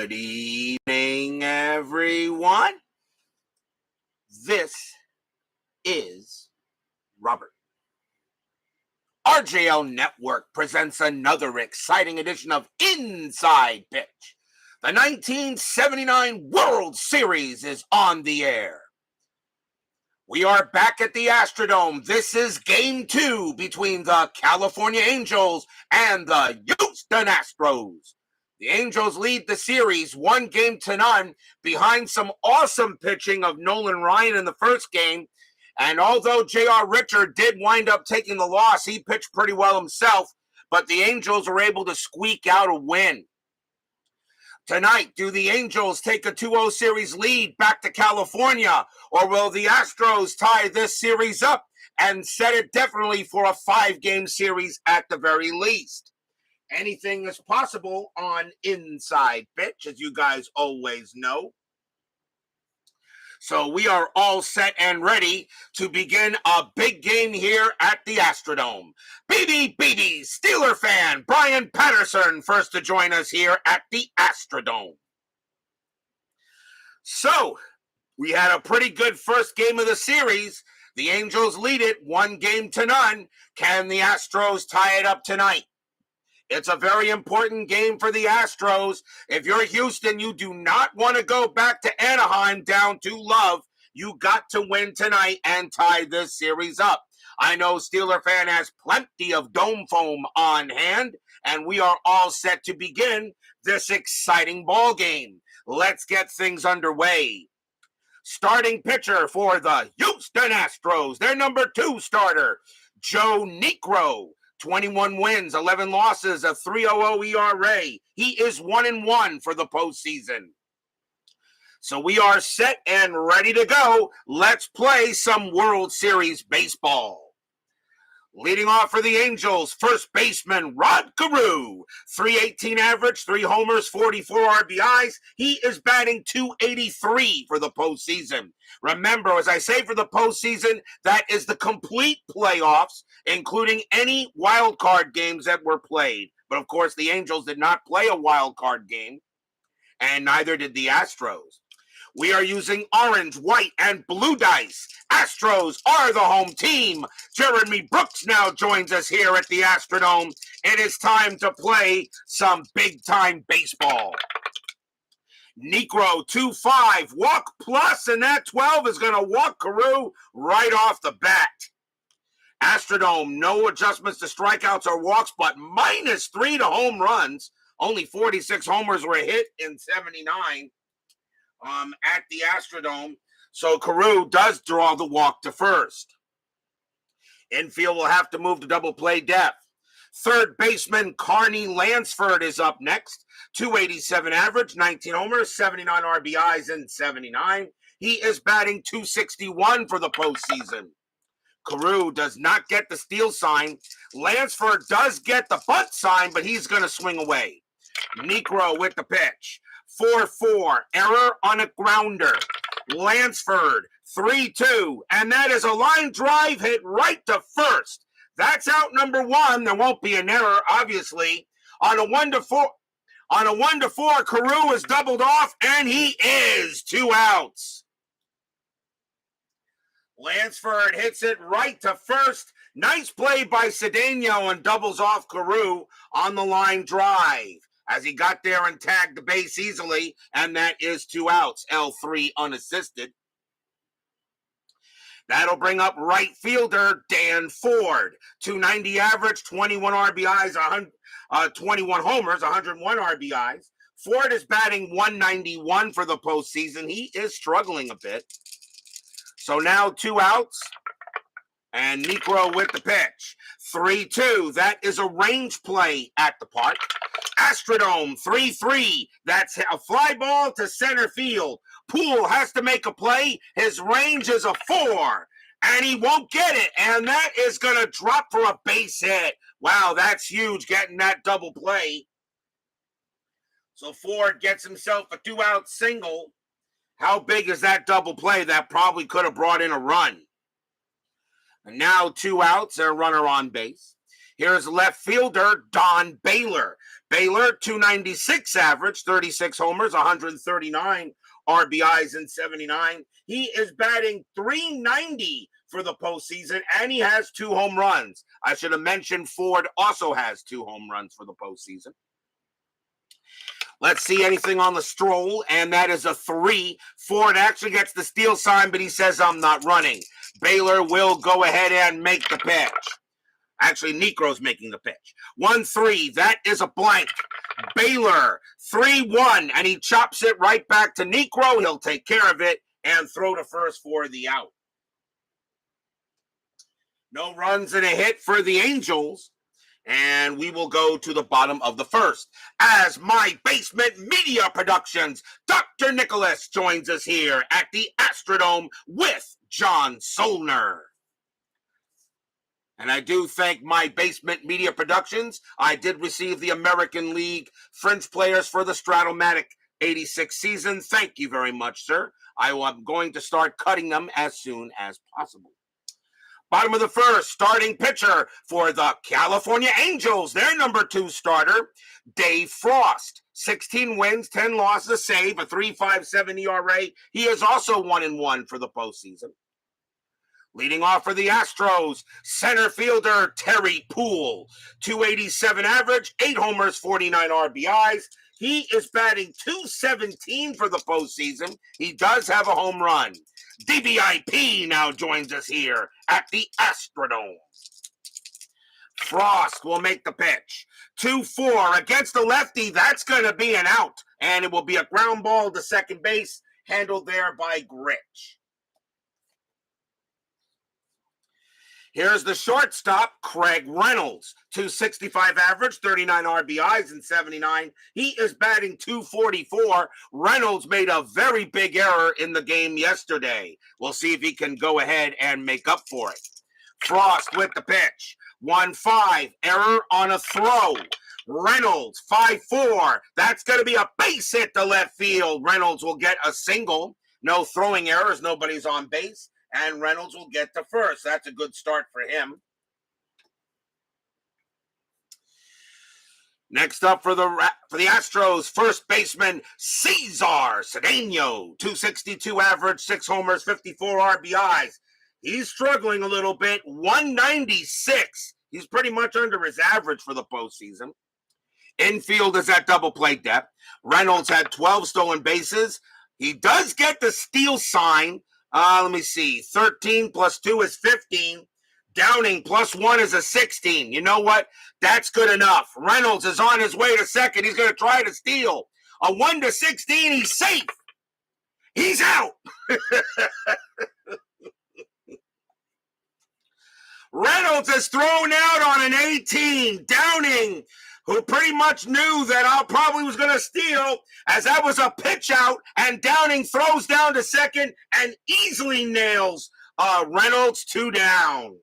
Good evening, everyone. This is Robert. RJL Network presents another exciting edition of Inside Pitch. The 1979 World Series is on the air. We are back at the Astrodome. This is Game 2 between the California Angels and the Houston Astros. The Angels lead the series 1-0 behind some awesome pitching of Nolan Ryan in the first game. And although J.R. Richard did wind up taking the loss, he pitched pretty well himself, but the Angels were able to squeak out a win. Tonight, do the Angels take a 2-0 series lead back to California, or will the Astros tie this series up and set it definitely for a 5-game series at the very least? Anything is possible on Inside Pitch, as you guys always know. So we are all set and ready to begin a big game here at the Astrodome. BB, Steeler fan, Brian Patterson, first to join us here at the Astrodome. So, we had a pretty good first game of the series. The Angels lead it 1-0. Can the Astros tie it up tonight? It's a very important game for the Astros. If you're Houston, you do not want to go back to Anaheim down 2-0. You got to win tonight and tie this series up. I know Steeler fan has plenty of dome foam on hand, and we are all set to begin this exciting ball game. Let's get things underway. Starting pitcher for the Houston Astros, their number 2 starter, Joe Niekro. 21 wins, 11 losses, a 3.00 ERA. He is 1-1 for the postseason. So we are set and ready to go. Let's play some World Series baseball. Leading off for the Angels, first baseman Rod Carew. 318 average, 3 homers, 44 RBIs. He is batting .283 for the postseason. Remember, as I say for the postseason, that is the complete playoffs, including any wild card games that were played. But of course, the Angels did not play a wild card game, and neither did the Astros. We are using orange, white, and blue dice. Astros are the home team. Jeremy Brooks now joins us here at the Astrodome. It is time to play some big-time baseball. Niekro, 2-5, walk plus, and that 12 is going to walk Carew right off the bat. Astrodome, no adjustments to strikeouts or walks, but -3 to home runs. Only 46 homers were hit in 79. At the Astrodome, so Carew does draw the walk to first. Infield will have to move to double play depth. Third baseman Carney Lansford is up next. 287 average, 19 homers, 79 RBIs in 79. He is batting .261 for the postseason. Carew does not get the steal sign. Lansford does get the bunt sign, but he's going to swing away. Niekro with the pitch. 4-4, error on a grounder. Lansford, 3-2, and that is a line drive hit right to first. That's out number 1. There won't be an error, obviously. On a 1-4, Carew is doubled off, and he is 2 outs. Lansford hits it right to first. Nice play by Cedeno and doubles off Carew on the line drive, as he got there and tagged the base easily, and that is 2 outs, L3 unassisted. That'll bring up right fielder Dan Ford. 290 average, 21 RBIs, 21 homers, 101 RBIs. Ford is batting .191 for the postseason. He is struggling a bit. So now 2 outs, and Niekro with the pitch. 3-2, that is a range play at the park. Astrodome, 3-3. That's a fly ball to center field. Poole has to make a play. His range is a 4, and he won't get it, and that is going to drop for a base hit. Wow, that's huge, getting that double play. So Ford gets himself a 2-out single. How big is that double play? That probably could have brought in a run. And now 2 outs, a runner on base. Here's left fielder Don Baylor. Baylor, 296 average, 36 homers, 139 RBIs in 79. He is batting 390 for the postseason, and he has 2 home runs. I should have mentioned Ford also has 2 home runs for the postseason. Let's see anything on the stroll, and that is a 3. Ford actually gets the steal sign, but he says, I'm not running. Baylor will go ahead and make the pitch. Actually, Niekro's making the pitch. 1-3, that is a blank. Baylor, 3-1, and he chops it right back to Niekro. He'll take care of it and throw to first for the out. No runs and a hit for the Angels. And we will go to the bottom of the first. As My Basement Media Productions, Dr. Nicholas joins us here at the Astrodome with John Solner. And I do thank My Basement Media Productions. I did receive the American League Fringe Players for the Stratomatic 86 season. Thank you very much, sir. I am going to start cutting them as soon as possible. Bottom of the first, starting pitcher for the California Angels, their number 2 starter, Dave Frost. 16 wins, 10 losses, a save, a 3.57 ERA. He is also 1-1 for the postseason. Leading off for the Astros, center fielder Terry Poole. 287 average, 8 homers, 49 RBIs. He is batting .217 for the postseason. He does have a home run. DBIP now joins us here at the Astrodome. Frost will make the pitch. 2-4 against the lefty. That's going to be an out. And it will be a ground ball to second base, handled there by Gritch. Here's the shortstop, Craig Reynolds. 265 average, 39 RBIs in 79. He is batting .244. Reynolds made a very big error in the game yesterday. We'll see if he can go ahead and make up for it. Frost with the pitch. 1-5, error on a throw. Reynolds, 5-4. That's going to be a base hit to left field. Reynolds will get a single. No throwing errors, nobody's on base. And Reynolds will get to first. That's a good start for him. Next up for the Astros, first baseman Cesar Cedeno. 262 average, 6 homers, 54 RBIs. He's struggling a little bit. 196. He's pretty much under his average for the postseason. Infield is at double play depth. Reynolds had 12 stolen bases. He does get the steal sign. Let me see. 13 plus 2 is 15. Downing plus 1 is a 16. You know what? That's good enough. Reynolds is on his way to second. He's going to try to steal. A 1-16. He's safe. He's out. Reynolds is thrown out on an 18. Downing, who pretty much knew that I probably was going to steal, as that was a pitch out, and Downing throws down to second and easily nails Reynolds 2 down.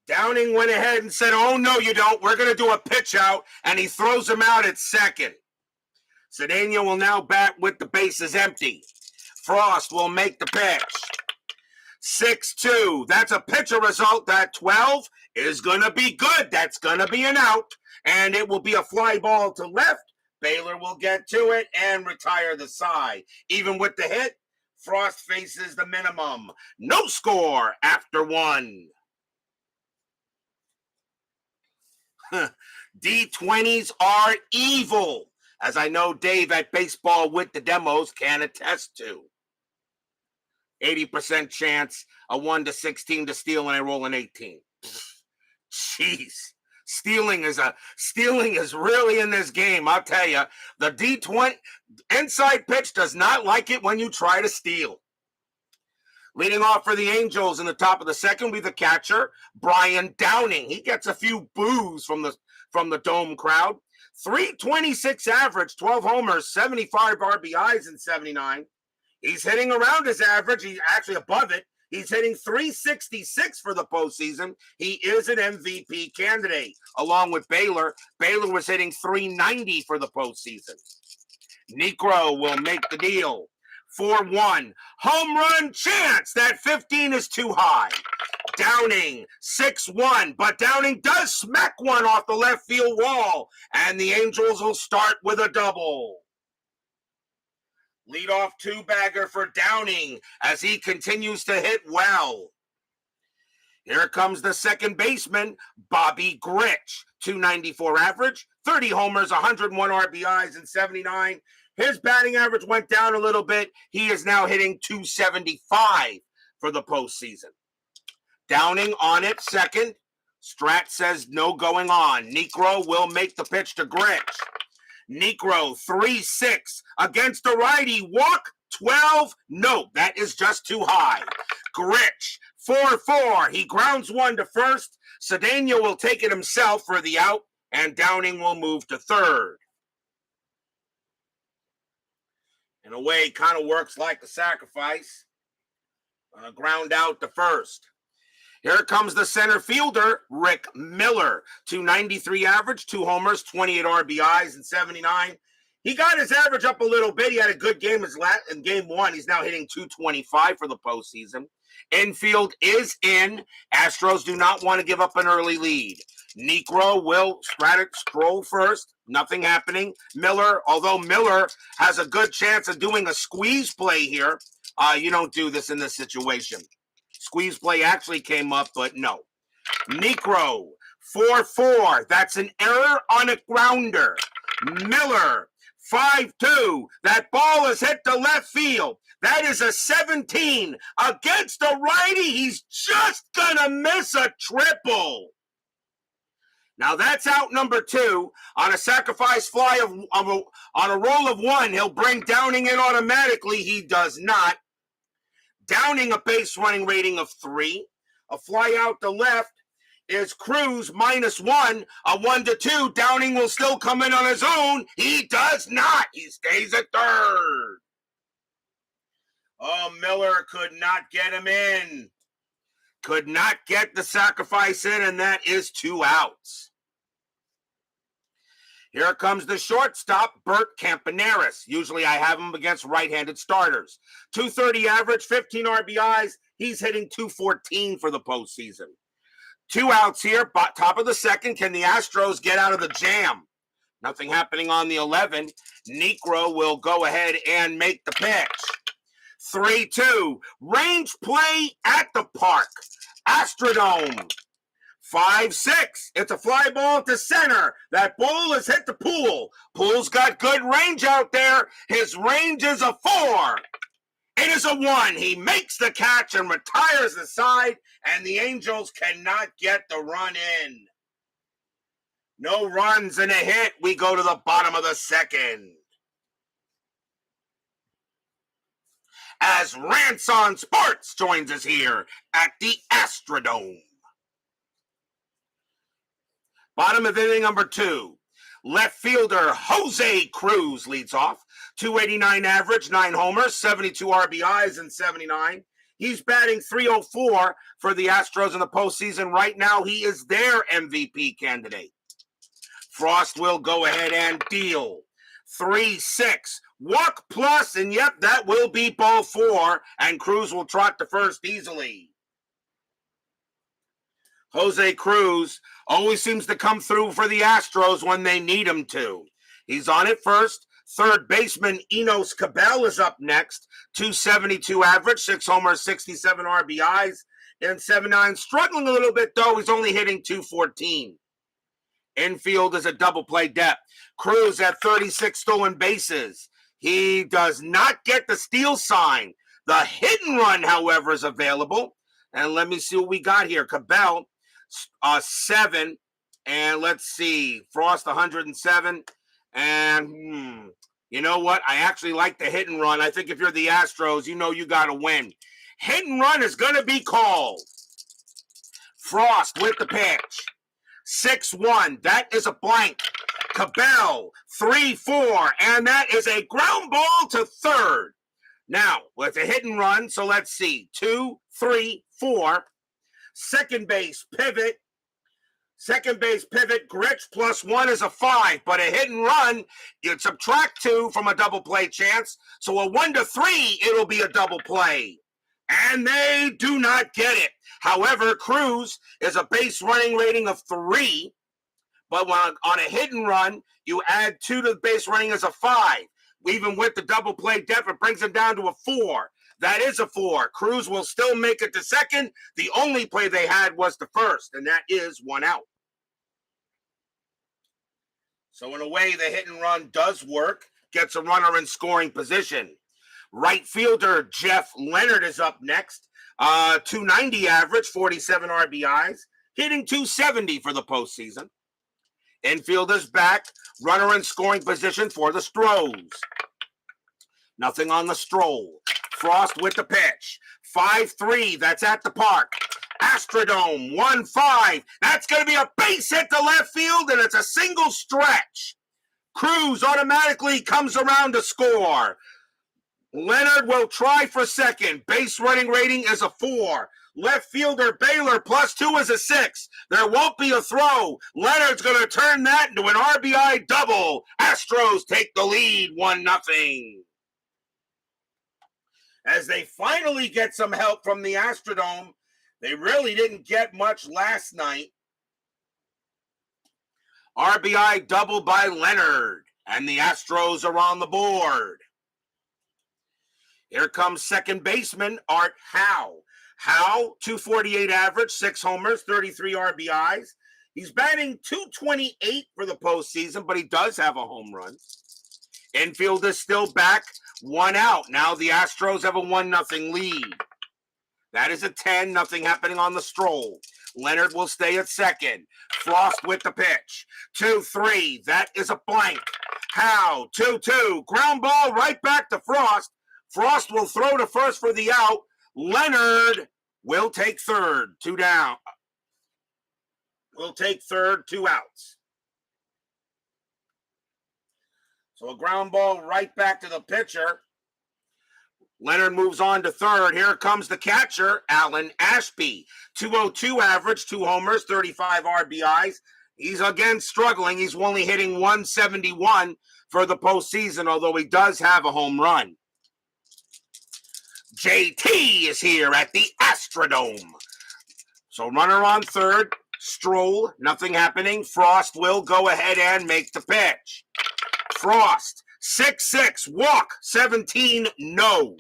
Downing went ahead and said, oh, no, you don't. We're going to do a pitch out, and he throws him out at second. Cedeno will now bat with the bases empty. Frost will make the pitch. 6-2. That's a pitcher result. That 12 is going to be good. That's going to be an out. And it will be a fly ball to left. Baylor will get to it and retire the side. Even with the hit, Frost faces the minimum. No score after 1. D20s are evil, as I know Dave at Baseball with the Demos can attest to. 80% chance, a 1-16 to steal, and I roll an 18. Jeez. Stealing is really in this game, I'll tell you. The D20 inside pitch does not like it when you try to steal. Leading off for the Angels in the top of the second will be the catcher, Brian Downing. He gets a few boos from the Dome crowd. 326 average, 12 homers, 75 RBIs in 79. He's hitting around his average. He's actually above it. He's hitting 366 for the postseason. He is an MVP candidate, along with Baylor. Baylor was hitting 390 for the postseason. Niekro will make the deal. 4-1. Home run chance. That 15 is too high. Downing, 6-1, but Downing does smack one off the left field wall, and the Angels will start with a double. Leadoff two-bagger for Downing as he continues to hit well. Here comes the second baseman, Bobby Grich, 294 average, 30 homers, 101 RBIs, and 79. His batting average went down a little bit. He is now hitting 275 for the postseason. Downing on it, second. Strat says no going on. Niekro will make the pitch to Grich. Niekro, 3-6 against a righty. Walk, 12. No, that is just too high. Grich, 4-4. He grounds one to first. Cedeno will take it himself for the out, and Downing will move to third. In a way, kind of works like a sacrifice. Ground out to first. Here comes the center fielder, Rick Miller, 293 average, 2 homers, 28 RBIs, and 79. He got his average up a little bit. He had a good game in game one. He's now hitting 225 for the postseason. Infield is in. Astros do not want to give up an early lead. Niekro will stroll first. Nothing happening. Miller, although Miller has a good chance of doing a squeeze play here, you don't do this in this situation. Squeeze play actually came up, but no. Niekro, 4-4. That's an error on a grounder. Miller, 5-2. That ball is hit to left field. That is a 17 against a righty. He's just going to miss a triple. Now that's out number 2 on a sacrifice fly on a roll of 1. He'll bring Downing in automatically. He does not. Downing a base running rating of 3. A fly out to left is Cruz -1. A 1-2. Downing will still come in on his own. He does not. He stays at third. Oh, Miller could not get him in. Could not get the sacrifice in, and that is 2 outs. Here comes the shortstop, Bert Campaneris. Usually I have him against right-handed starters. 230 average, 15 RBIs. He's hitting 214 for the postseason. 2 outs here, top of the second. Can the Astros get out of the jam? Nothing happening on the 11. Niekro will go ahead and make the pitch. 3-2. Range play at the park. Astrodome. 5-6. It's a fly ball to center. That ball is hit to Poole. Poole's got good range out there. His range is a 4. It is a 1. He makes the catch and retires the side, and the Angels cannot get the run in. No runs and a hit. We go to the bottom of the second. As Rants on Sports joins us here at the Astrodome. Bottom of inning number 2. Left fielder Jose Cruz leads off. 289 average, 9 homers, 72 RBIs, and 79. He's batting .304 for the Astros in the postseason. Right now, he is their MVP candidate. Frost will go ahead and deal. 3-6. Walk plus, and yep, that will be ball 4, and Cruz will trot to first easily. Jose Cruz always seems to come through for the Astros when they need him to. He's on it first. Third baseman Enos Cabell is up next. 272 average, 6 homers, 67 RBIs, and 79. Struggling a little bit, though. He's only hitting 214. Infield is a double play depth. Cruz at 36 stolen bases. He does not get the steal sign. The hit and run, however, is available. And let me see what we got here. Cabell, 7. And let's see. Frost, 107. And you know what? I actually like the hit and run. I think if you're the Astros, you know you got to win. Hit and run is going to be called. Frost with the pitch. 6-1. That is a blank. Cabell, 3-4. And that is a ground ball to third. Now, with a hit and run, so let's see. 2, 3, 4. Second base pivot. Grich +1 is a 5, but a hit and run, you subtract 2 from a double play chance. So a 1-3, it'll be a double play. And they do not get it. However, Cruz is a base running rating of 3, but when on a hit and run, you add 2 to the base running as a 5. Even with the double play depth, it brings him down to a 4. That is a 4. Cruz will still make it to second. The only play they had was the first, and that is 1 out. So in a way, the hit and run does work. Gets a runner in scoring position. Right fielder Jeff Leonard is up next. 290 average, 47 RBIs, hitting 270 for the postseason. Infielders back, runner in scoring position for the Astros. Nothing on the stroll. Frost with the pitch. 5-3, that's at the park. Astrodome, 1-5. That's going to be a base hit to left field, and it's a single stretch. Cruz automatically comes around to score. Leonard will try for second. Base running rating is a 4. Left fielder Baylor +2 is a 6. There won't be a throw. Leonard's going to turn that into an RBI double. Astros take the lead 1-0. As they finally get some help from the Astrodome, they really didn't get much last night. RBI double by Leonard, and the Astros are on the board. Here comes second baseman Art HOU. HOU, 248 average, 6 homers, 33 RBIs. He's batting .228 for the postseason, but he does have a home run. Infield is still back, 1 out. Now the Astros have a 1-0 lead. That is a 10, nothing happening on the stroll. Leonard will stay at second. Frost with the pitch. 2-3, that is a blank. HOU, 2-2, ground ball right back to Frost. Frost will throw to first for the out. Leonard will take third, 2 down. Will take third, 2 outs. So a ground ball right back to the pitcher. Leonard moves on to third. Here comes the catcher, Alan Ashby. 202 average, 2 homers, 35 RBIs. He's again struggling. He's only hitting 171 for the postseason, although he does have a home run. JT is here at the Astrodome. So runner on third, stroll, nothing happening. Frost will go ahead and make the pitch. Frost, 6-6, walk, 17, no.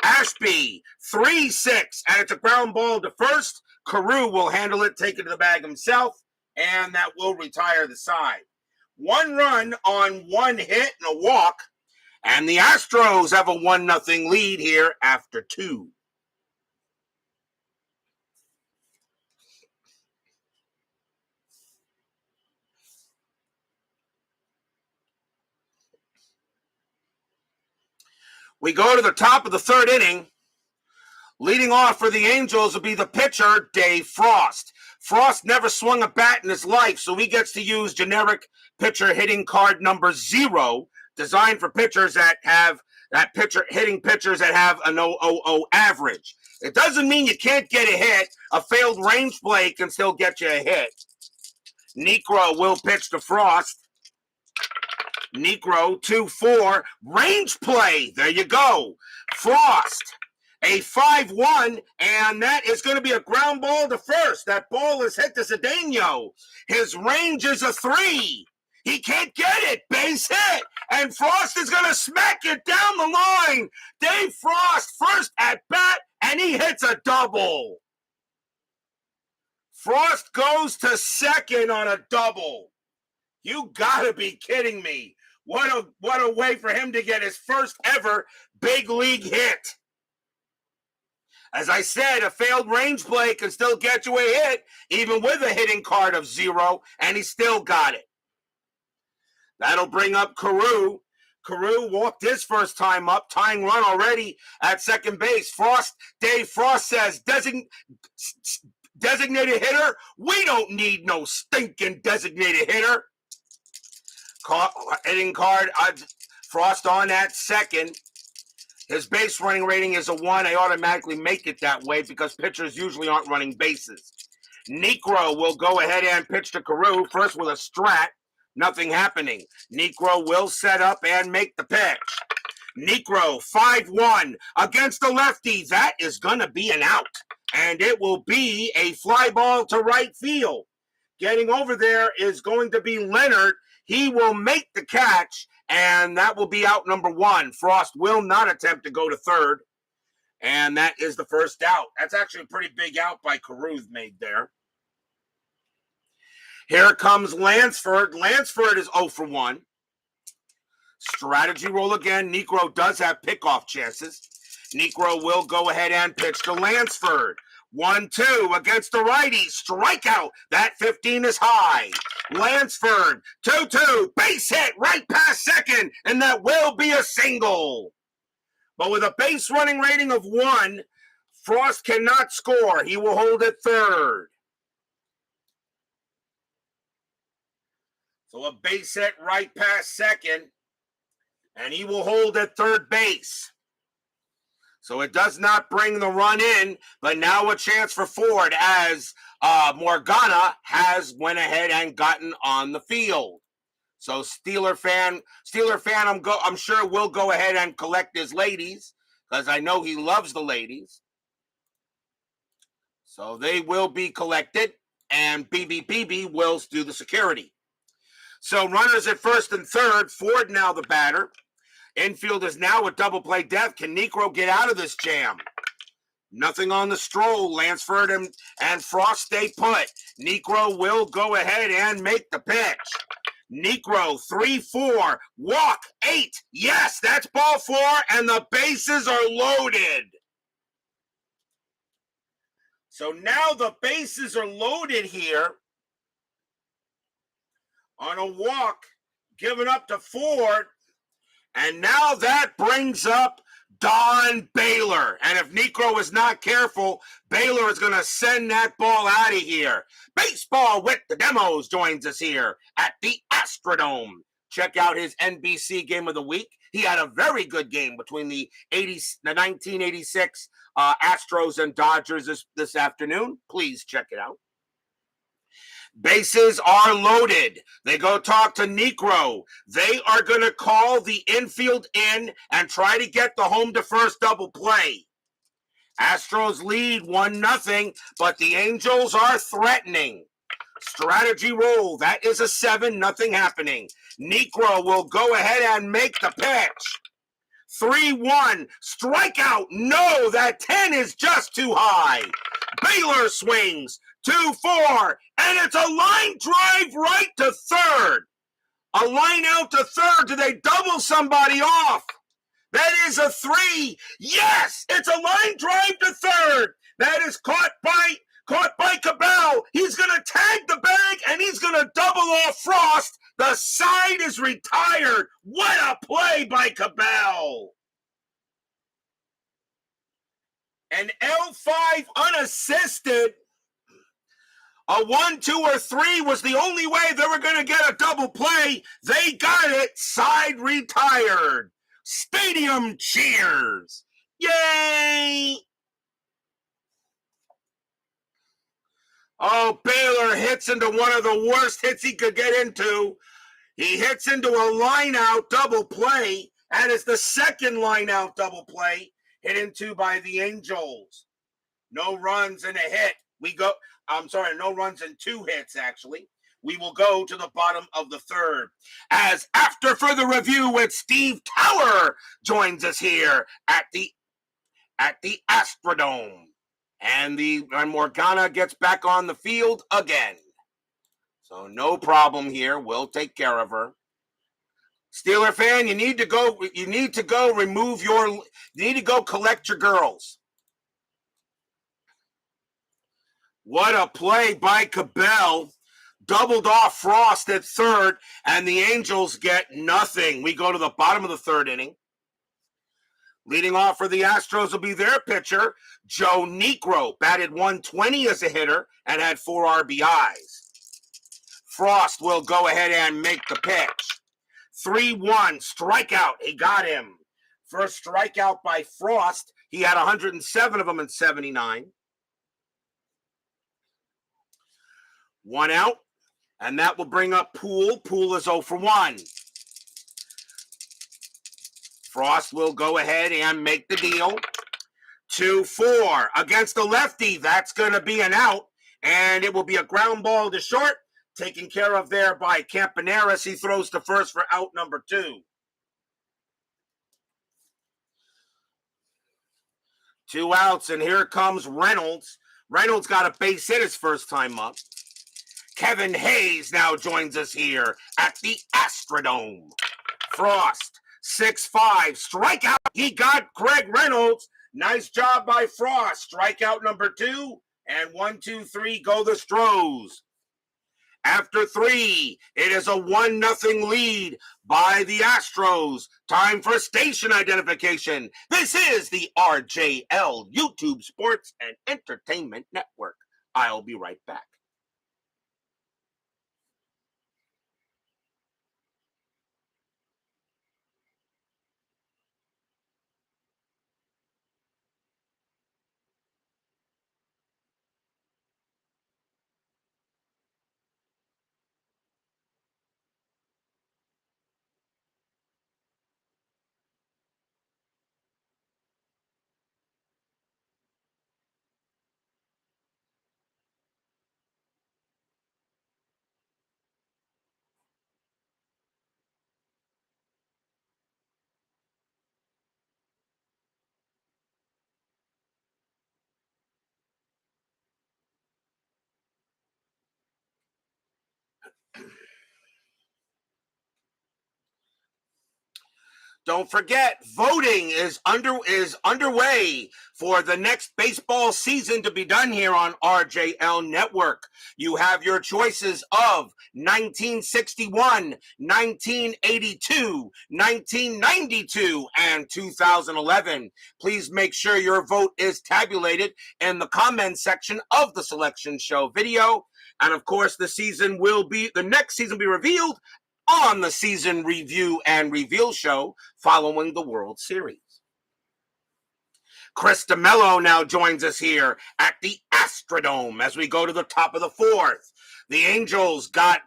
Ashby, 3-6, and it's a ground ball to first. Carew will handle it, take it to the bag himself, and that will retire the side. 1 run on 1 hit and a walk. And the Astros have a 1-0 lead here after 2. We go to the top of the 3rd inning. Leading off for the Angels will be the pitcher, Dave Frost. Frost never swung a bat in his life, so he gets to use generic pitcher hitting card number 0. Designed for pitchers that have hitting pitchers that have an OOO average. It doesn't mean you can't get a hit. A failed range play can still get you a hit. Niekro will pitch to Frost. Niekro 2-4 range play. There you go. Frost a 5-1, and that is going to be a ground ball to first. That ball is hit to Cedeno. His range is a 3. He can't get it. Base hit. And Frost is going to smack it down the line. Dave Frost first at bat, and he hits a double. Frost goes to second on a double. You got to be kidding me. What a way for him to get his first ever big league hit. As I said, a failed range play can still get you a hit, even with a hitting card of 0, and he still got it. That'll bring up Carew. Carew walked his first time up, tying run already at second base. Dave Frost says, designated hitter? We don't need no stinking designated hitter. Hitting card, Frost on at second. His base running rating is a 1. I automatically make it that way because pitchers usually aren't running bases. Niekro will go ahead and pitch to Carew, first with a strat. Nothing happening. Niekro will set up and make the pitch. Niekro, 5-1 against the lefty. That is going to be an out. and it will be a fly ball to right field. Getting over there is going to be Leonard. He will make the catch, and that will be out number one. Frost will not attempt to go to third, and that is the first out. That's actually a pretty big out by Caruth made there. Here comes Lansford. Lansford is 0 for 1. Strategy roll again. Niekro does have pickoff chances. Niekro will go ahead and pitch to Lansford. 1-2 against the righty. Strikeout. That 15 is high. Lansford, 2-2. Base hit right past second, and that will be a single. But with a base running rating of 1, Frost cannot score. He will hold at third. So a base hit right past second, and he will hold at third base. So it does not bring the run in, but now a chance for Ford as Morgana has went ahead and gotten on the field. So Steeler fan, I'm sure will go ahead and collect his ladies because I know he loves the ladies. So they will be collected, and BB will do the security. So runners at first and third. Ford now the batter. Infield is now a double play death. Can Niekro get out of this jam? Nothing on the stroll. Lansford and Frost stay put. Niekro will go ahead and make the pitch. Niekro, 3-4, walk, 8. Yes, that's ball 4, and the bases are loaded. So now the bases are loaded here on a walk given up to Ford. And now that brings up Don Baylor. And if Niekro is not careful, Baylor is going to send that ball out of here. Baseball with the Demos joins us here at the Astrodome. Check out his NBC game of the week. He had a very good game between the 1986 Astros and Dodgers this afternoon. Please check it out. Bases are loaded. They go talk to Niekro. They are going to call the infield in and try to get the home to first double play. Astros lead 1-0, but the Angels are threatening. Strategy roll. That is a 7, nothing happening. Niekro will go ahead and make the pitch. 3-1. Strikeout. No, that 10 is just too high. Baylor swings. 2-4, and it's a line drive right to third. A line out to third. Do they double somebody off? That is a 3. Yes, it's a line drive to third. That is caught by Cabell. He's going to tag the bag, and he's going to double off Frost. The side is retired. What a play by Cabell. An L5 unassisted. A 1, 2, or 3 was the only way they were going to get a double play. They got it. Side retired. Stadium cheers. Yay! Oh, Baylor hits into one of the worst hits he could get into. He hits into a line-out double play, and it's the second line-out double play hit into by the Angels. No runs and a hit. No runs and 2 hits, actually. We will go to the bottom of the third. As after further review with Steve Tower joins us here at the Astrodome. And Morgana gets back on the field again. So no problem here. We'll take care of her. Steeler fan, you need to go collect your girls. What a play by Cabell. Doubled off Frost at third, and the Angels get nothing. We go to the bottom of the third inning. Leading off for the Astros will be their pitcher, Joe Niekro. Batted 120 as a hitter and had 4 RBIs. Frost will go ahead and make the pitch. 3-1, strikeout. He got him. First strikeout by Frost. He had 107 of them in 79. 1 out, and that will bring up Poole. Poole is 0 for 1. Frost will go ahead and make the deal. 2-4 against the lefty. That's going to be an out, and it will be a ground ball to short, taken care of there by Campaneris. He throws to first for out number 2. 2 outs, and here comes Reynolds. Reynolds got a base hit his first time up. Kevin Hayes now joins us here at the Astrodome. Frost, 6-5, strikeout. He got Craig Reynolds. Nice job by Frost. Strikeout number 2, and 1-2-3 go the Stros. After 3, it is a 1-0 lead by the Astros. Time for station identification. This is the RJL YouTube Sports and Entertainment Network. I'll be right back. Don't forget, voting is underway for the next baseball season to be done here on RJL Network. You have your choices of 1961, 1982, 1992, and 2011. Please make sure your vote is tabulated in the comments section of the selection show video. And of course, the next season will be revealed on the season review and reveal show following the World Series. Chris DeMello now joins us here at the Astrodome as we go to the top of the 4th. The Angels got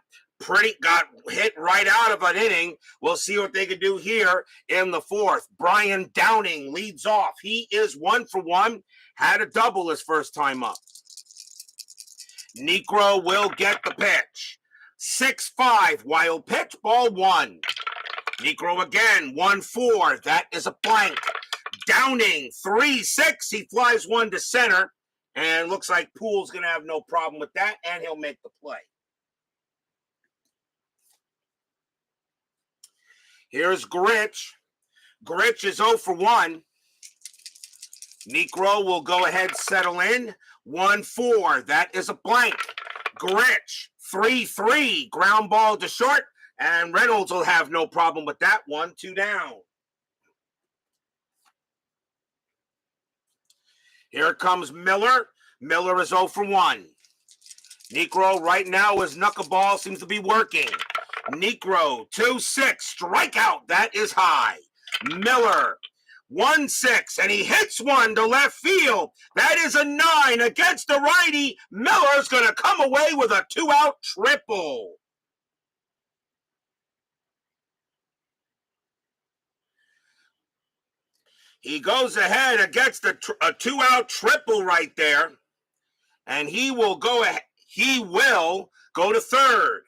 hit right out of an inning. We'll see what they can do here in the 4th. Brian Downing leads off. He is 1 for 1, had a double his first time up. Niekro will get the pitch. 6-5, wild pitch, ball 1. Niekro again, 1-4, that is a blank. Downing, 3-6, he flies one to center, and looks like Poole's going to have no problem with that, and he'll make the play. Here's Gritch. Gritch is 0 for 1. Niekro will go ahead, settle in. 1-4, that is a blank. Gritch, 3-3, ground ball to short, and Reynolds will have no problem with that one. 2 down. Here comes Miller. Miller is 0 for 1. Niekro right now, his knuckleball seems to be working. Niekro, 2-6, strikeout, that is high. Miller, 1-6, and he hits one to left field. That is a 9 against the righty. Miller's going to come away with a 2-out triple. He goes ahead and gets a 2-out triple right there, and he will go to third.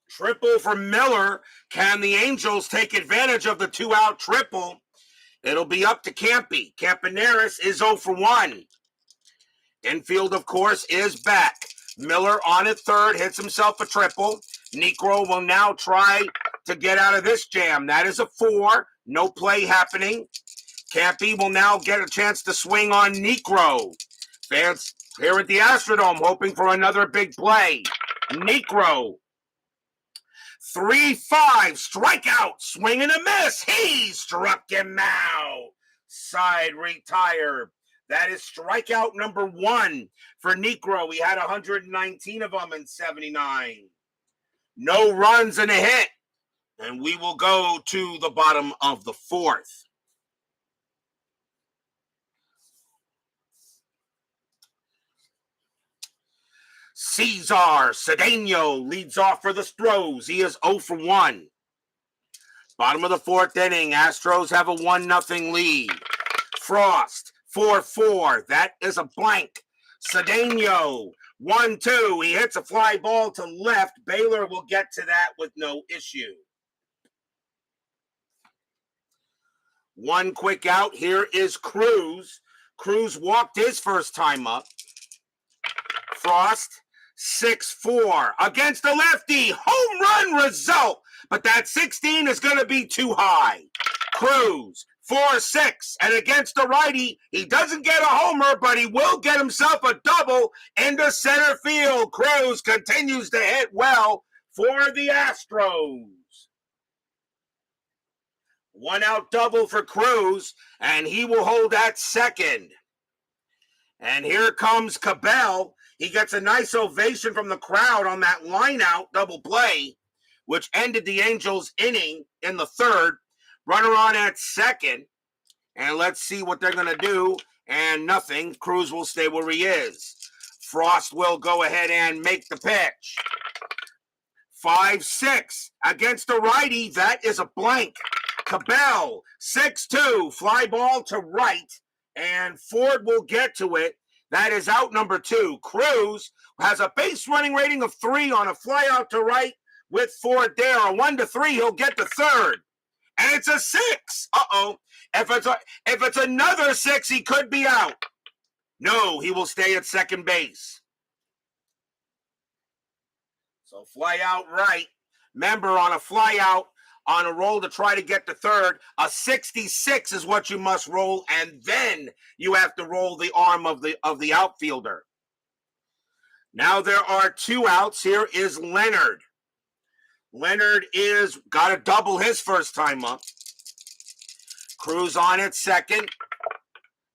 Triple for Miller. Can the Angels take advantage of the 2-out triple? It'll be up to Campy. Campaneris is 0 for 1. Infield, of course, is back. Miller on at third, hits himself a triple. Niekro will now try to get out of this jam. That is a 4. No play happening. Campy will now get a chance to swing on Niekro. Fans here at the Astrodome hoping for another big play. Niekro. 3-5, strikeout, swing and a miss. He struck him out. Side retire. That is strikeout number 1 for Niekro. He had 119 of them in 79. No runs and a hit. And we will go to the bottom of the 4th. Cesar Cedeno leads off for the Stros. He is 0 for 1. Bottom of the fourth inning, Astros have a 1-0 lead. Frost, 4-4. That is a blank. Cedeno, 1-2. He hits a fly ball to left. Baylor will get to that with no issue. One quick out. Here is Cruz. Cruz walked his first time up. Frost, 6-4 against the lefty. Home run result. But that 16 is going to be too high. Cruz, 4-6. And against the righty, he doesn't get a homer, but he will get himself a double into center field. Cruz continues to hit well for the Astros. 1-out double for Cruz, and he will hold at second. And here comes Cabell. He gets a nice ovation from the crowd on that line-out double play, which ended the Angels' inning in the third. Runner on at second. And let's see what they're going to do. And nothing. Cruz will stay where he is. Frost will go ahead and make the pitch. 5-6 against the righty. That is a blank. Cabell, 6-2. Fly ball to right. And Ford will get to it. That is out number 2. Cruz has a base running rating of 3 on a fly out to right with Ford there. A 1-3, he'll get to third. And it's a 6. Uh-oh. If it's another 6, he could be out. No, he will stay at second base. So fly out right. Remember, on a fly out, on a roll to try to get to third, a 66 is what you must roll, and then you have to roll the arm of the outfielder. Now there are 2 outs. Here is Leonard. Leonard is got to double his first time up. Cruz on at second.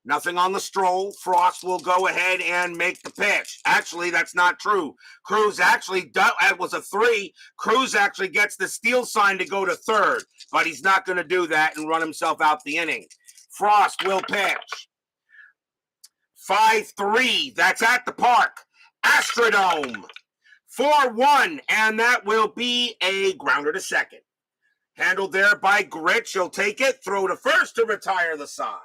Nothing on the stroll. Frost will go ahead and make the pitch. Actually, that's not true. Cruz actually, it was a 3. Cruz actually gets the steal sign to go to third, but he's not going to do that and run himself out the inning. Frost will pitch. 5-3. That's at the park. Astrodome. 4-1, and that will be a grounder to second. Handled there by Gritch. He'll take it, throw to first to retire the side.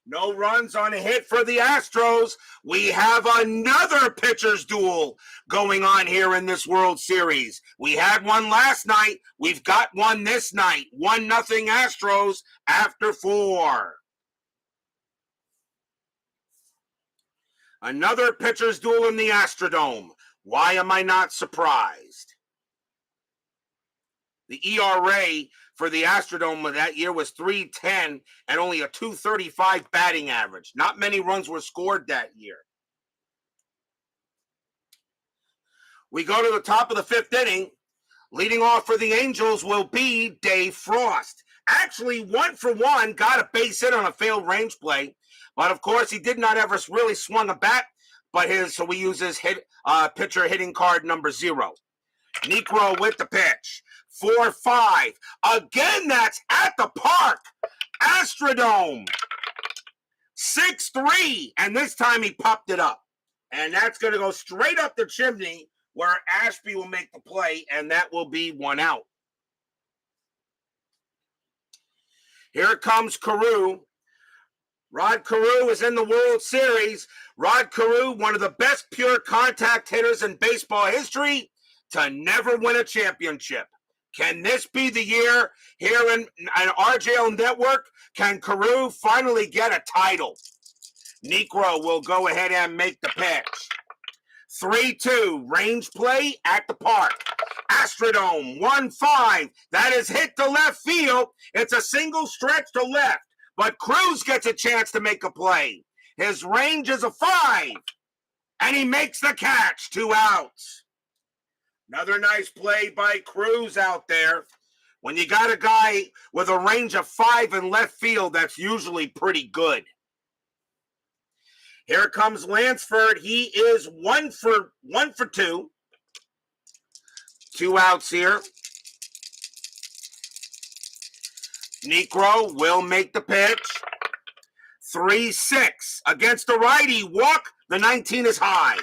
No runs on a hit for the Astros. We have another pitcher's duel going on here in this World Series. We had one last night. We've got one this night. 1-0 Astros after 4. Another pitcher's duel in the Astrodome. Why am I not surprised? The ERA for the Astrodome that year was .310 and only a .235 batting average. Not many runs were scored that year. We go to the top of the 5th inning. Leading off for the Angels will be Dave Frost. Actually, 1 for 1, got a base hit on a failed range play. But, of course, he did not ever really swung a bat. So we use his pitcher hitting card number 0. Niekro with the pitch. 4-5. Again, that's at the park. Astrodome. 6-3. And this time he popped it up. And that's going to go straight up the chimney where Ashby will make the play, and that will be 1 out. Here comes Carew. Rod Carew is in the World Series. Rod Carew, one of the best pure contact hitters in baseball history to never win a championship. Can this be the year here in RJL Network? Can Carew finally get a title? Niekro will go ahead and make the pitch. 3-2, range play at the park. Astrodome, 1-5. That is hit to left field. It's a single stretch to left. But Cruz gets a chance to make a play. His range is a 5. And he makes the catch. 2 outs. Another nice play by Cruz out there. When you got a guy with a range of 5 in left field, that's usually pretty good. Here comes Lansford. He is 1 for 2. 2 outs here. Niekro will make the pitch. 3-6 against the righty. Walk. The 19 is high.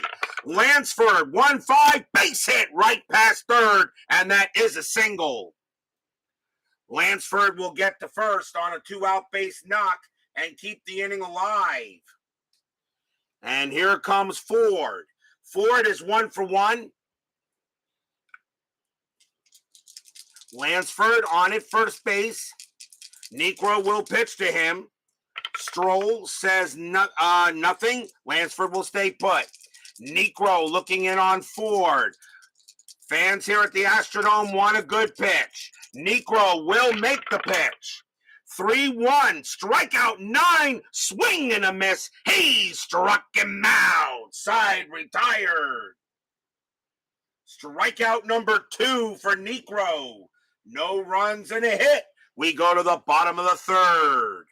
Lansford, 1-5, base hit right past third, and that is a single. Lansford will get to first on a 2-out base knock and keep the inning alive. And here comes Ford. Ford is 1 for 1. Lansford on at first base. Niekro will pitch to him. Stroll says nothing. Lansford will stay put. Niekro looking in on Ford. Fans here at the Astrodome want a good pitch. Niekro will make the pitch. 3-1, strikeout 9, swing and a miss. He struck him out. Side retired. Strikeout number 2 for Niekro. No runs and a hit. We go to the bottom of the third.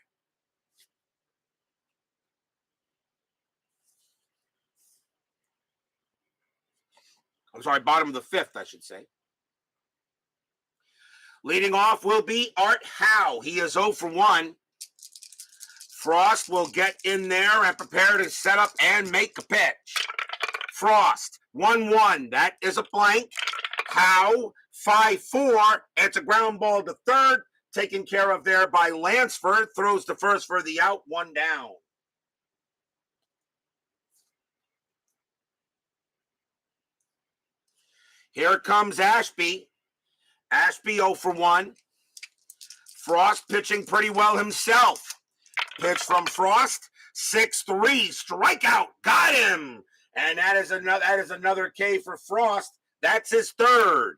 I'm sorry, bottom of the fifth, I should say. Leading off will be HOU. He is 0 for 1. Frost will get in there and prepare to set up and make a pitch. Frost, 1-1. That is a blank. HOU, 5-4. It's a ground ball to third. Taken care of there by Lansford. Throws to first for the out. 1 down. Here comes Ashby. Ashby 0 for 1. Frost pitching pretty well himself. Pitch from Frost. 6-3. Strikeout. Got him. And that is another K for Frost. That's his third.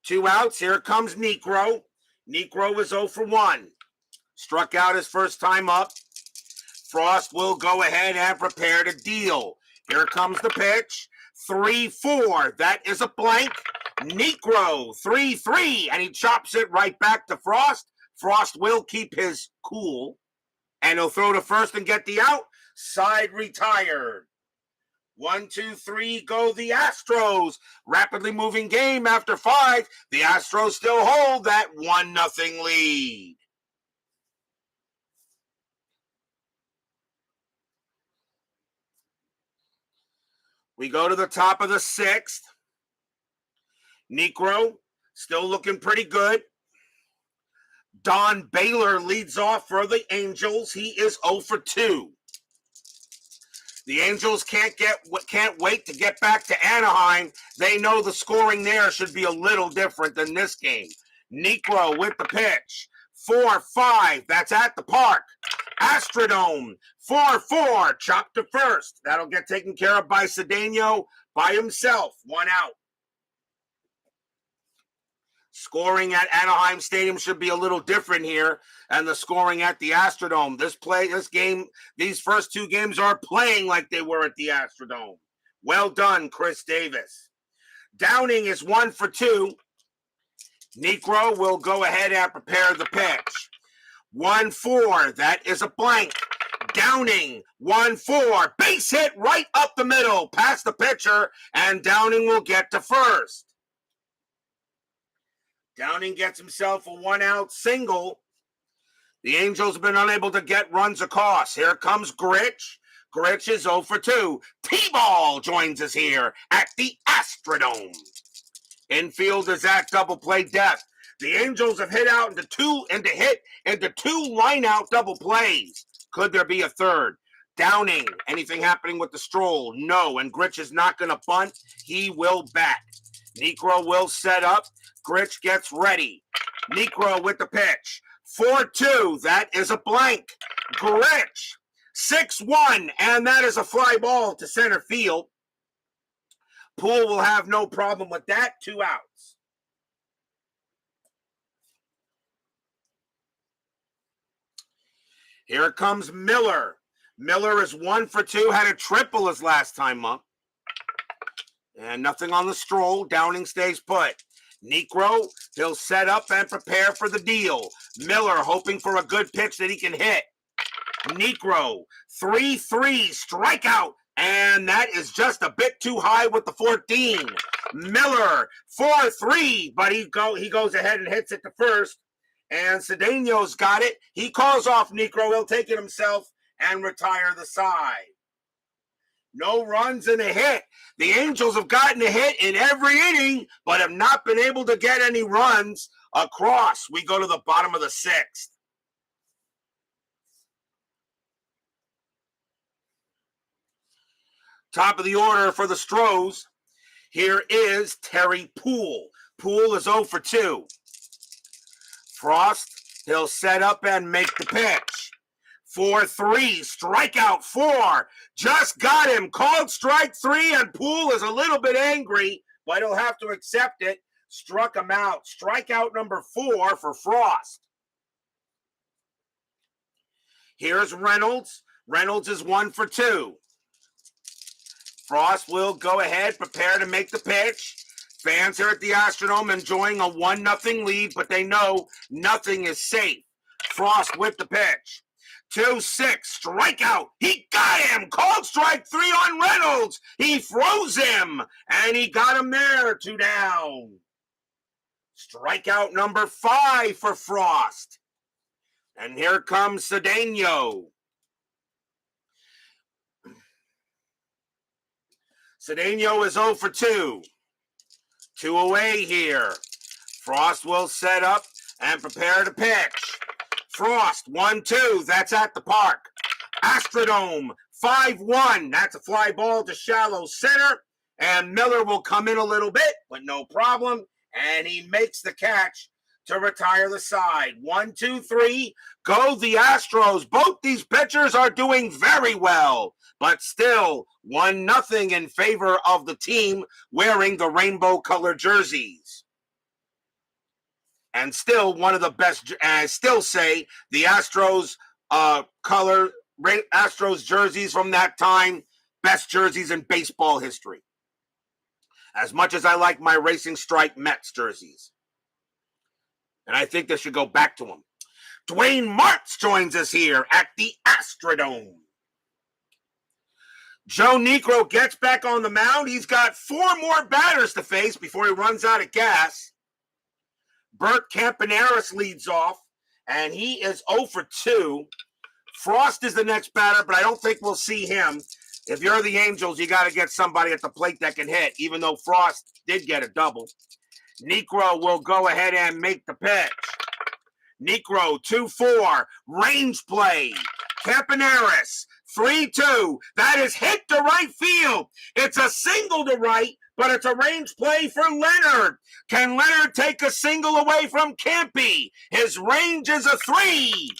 2 outs. Here comes Niekro. Niekro is 0 for 1. Struck out his first time up. Frost will go ahead and prepare to deal. Here comes the pitch. 3-4. That is a blank. Niekro, 3-3. And he chops it right back to Frost. Frost will keep his cool. And he'll throw to first and get the out. Side retired. 1, 2, 3, go the Astros. Rapidly moving game after 5. The Astros still hold that 1-0 lead. We go to the top of the 6th. Niekro still looking pretty good. Don Baylor leads off for the Angels. He is 0 for 2. The Angels can't wait to get back to Anaheim. They know the scoring there should be a little different than this game. Niekro with the pitch. 4-5. That's at the park. Astrodome. 4-4. Chopped to first. That'll get taken care of by Cedeno by himself. 1 out. Scoring at Anaheim Stadium should be a little different here, and the scoring at the Astrodome. These first 2 games are playing like they were at the Astrodome. Well done, Chris Davis. Downing is 1 for 2. Niekro will go ahead and prepare the pitch. 1-4. That is a blank. Downing, 1-4. Base hit right up the middle, past the pitcher, and Downing will get to first. Downing gets himself a 1-out single. The Angels have been unable to get runs across. Here comes Grich. Grich is 0 for 2. T-Ball joins us here at the Astrodome. Infield is at double play depth. The Angels have hit out into two line-out double plays. Could there be a third? Downing, anything happening with the Stroll? No, and Grich is not going to bunt. He will bat. Niekro will set up. Grich gets ready. Niekro with the pitch. 4-2. That is a blank. Grich. 6-1. And that is a fly ball to center field. Poole will have no problem with that. 2 outs. Here comes Miller. Miller is 1 for 2. Had a triple his last time up. And nothing on the Stroll. Downing stays put. Niekro, he'll set up and prepare for the deal. Miller hoping for a good pitch that he can hit. Niekro, 3-3, strikeout. And that is just a bit too high with the 14. Miller, 4-3, but he goes ahead and hits it to first. And Cedeno's got it. He calls off Niekro. He'll take it himself and retire the side. No runs and a hit. The Angels have gotten a hit in every inning, but have not been able to get any runs across. We go to the bottom of the sixth. Top of the order for the Astros. Here is Terry Poole. Poole is 0 for 2. Frost, he'll set up and make the pitch. 4-3, strikeout 4. Just got him. Called strike 3, and Poole is a little bit angry, but he'll have to accept it. Struck him out. Strikeout number 4 for Frost. Here's Reynolds. Reynolds is 1 for 2. Frost will go ahead, prepare to make the pitch. Fans here at the Astrodome enjoying a 1-0 lead, but they know nothing is safe. Frost with the pitch. 2-6, strikeout. He got him. Called strike 3 on Reynolds. He froze him, and he got him there. 2 down. Strikeout number 5 for Frost. And here comes Cedeno. Cedeno is 0 for 2. 2 away here. Frost will set up and prepare to pitch. Frost, 1-2. That's at the park. Astrodome, 5-1. That's a fly ball to shallow center. And Miller will come in a little bit, but no problem. And he makes the catch to retire the side. 1-2-3. Go the Astros. Both these pitchers are doing very well, but still 1-0 in favor of the team wearing the rainbow-colored jerseys. And still one of the best, and I still say the Astros Astros jerseys from that time, best jerseys in baseball history. As much as I like my Racing Stripe Mets jerseys. And I think they should go back to them. Dwayne Martz joins us here at the Astrodome. Joe Niekro gets back on the mound. He's got 4 more batters to face before he runs out of gas. Bert Campaneris leads off, and he is 0 for 2. Frost is the next batter, but I don't think we'll see him. If you're the Angels, you got to get somebody at the plate that can hit, even though Frost did get a double. Niekro will go ahead and make the pitch. Niekro, 2-4, range play. Campaneris, 3-2. That is hit to right field. It's a single to right, but it's a range play for Leonard. Can Leonard take a single away from Campy? His range is a 3.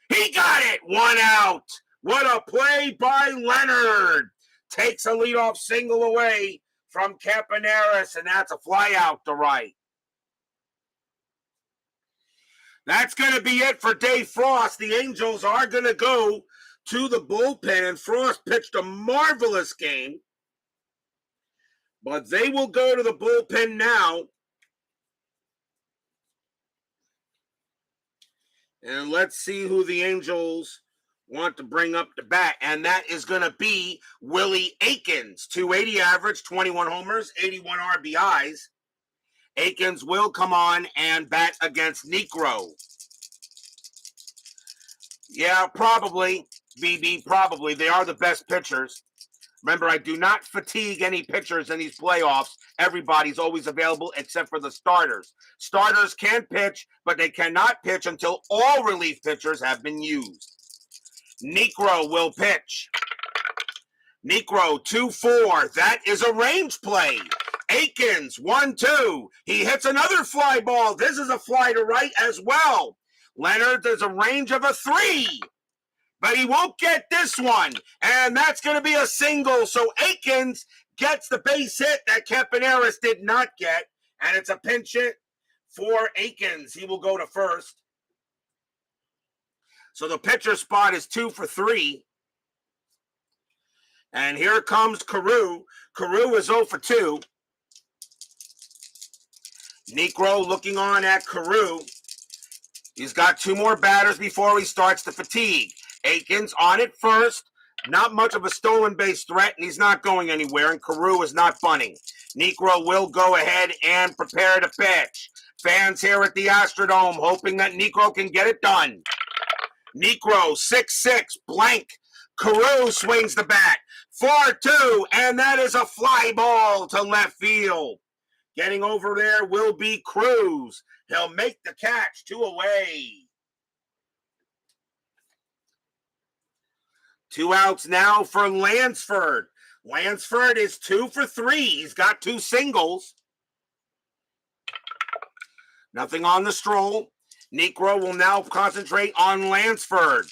He got it. 1 out. What a play by Leonard. Takes a leadoff single away from Campaneris, and that's a fly out to right. That's going to be it for Dave Frost. The Angels are going to go to the bullpen, and Frost pitched a marvelous game. But they will go to the bullpen now. And let's see who the Angels want to bring up to bat. And that is going to be Willie Aikens. 280 average, 21 homers, 81 RBIs. Aikens will come on and bat against Niekro. Yeah, probably, BB, probably. They are the best pitchers. Remember, I do not fatigue any pitchers in these playoffs. Everybody's always available except for the starters. Starters can pitch, but they cannot pitch until all relief pitchers have been used. Niekro will pitch. Niekro, 2-4. That is a range play. Aikens, 1-2. He hits another fly ball. This is a fly to right as well. Leonard, there's a range of a 3. But he won't get this one. And that's going to be a single. So Aikens gets the base hit that Campaneris did not get. And it's a pinch hit for Aikens. He will go to first. So the pitcher spot is 2 for 3. And here comes Carew. Carew is 0 for 2. Niekro looking on at Carew. He's got 2 more batters before he starts to fatigue. Aikens on it first. Not much of a stolen base threat, and he's not going anywhere, and Carew is not bunting. Niekro will go ahead and prepare to pitch. Fans here at the Astrodome hoping that Niekro can get it done. Niekro, 6-6, blank. Carew swings the bat. 4-2, and that is a fly ball to left field. Getting over there will be Cruz. He'll make the catch, 2 away. 2 outs now for Lansford. Lansford is 2 for 3. He's got 2 singles. Nothing on the stroll. Niekro will now concentrate on Lansford.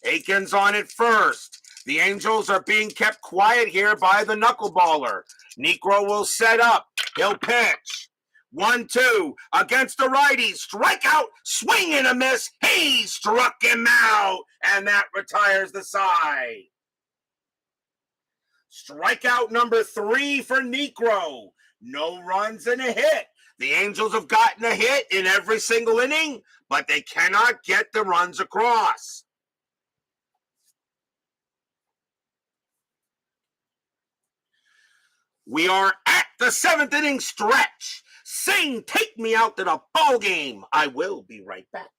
Aikens on it first. The Angels are being kept quiet here by the knuckleballer. Niekro will set up. He'll pitch. 1-2 against the righty. Strikeout, swing and a miss. He struck him out, and that retires the side. Strikeout number 3 for Niekro. No runs and a hit. The Angels have gotten a hit in every single inning, but they cannot get the runs across. We are at the 7th inning stretch. Sing, take me out to the ball game. I will be right back.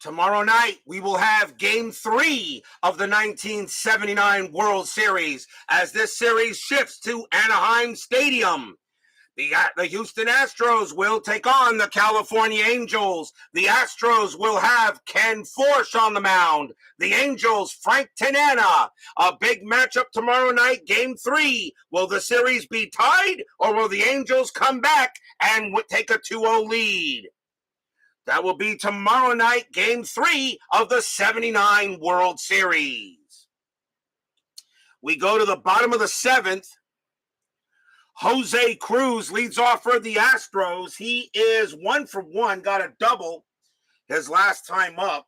Tomorrow night, we will have Game 3 of the 1979 World Series as this series shifts to Anaheim Stadium. The Houston Astros will take on the California Angels. The Astros will have Ken Forsch on the mound. The Angels, Frank Tanana. A big matchup tomorrow night, Game 3. Will the series be tied, or will the Angels come back and take a 2-0 lead? That will be tomorrow night, Game 3 of the 79 World Series. We go to the bottom of the 7th. Jose Cruz leads off for the Astros. He is 1 for 1, got a double his last time up.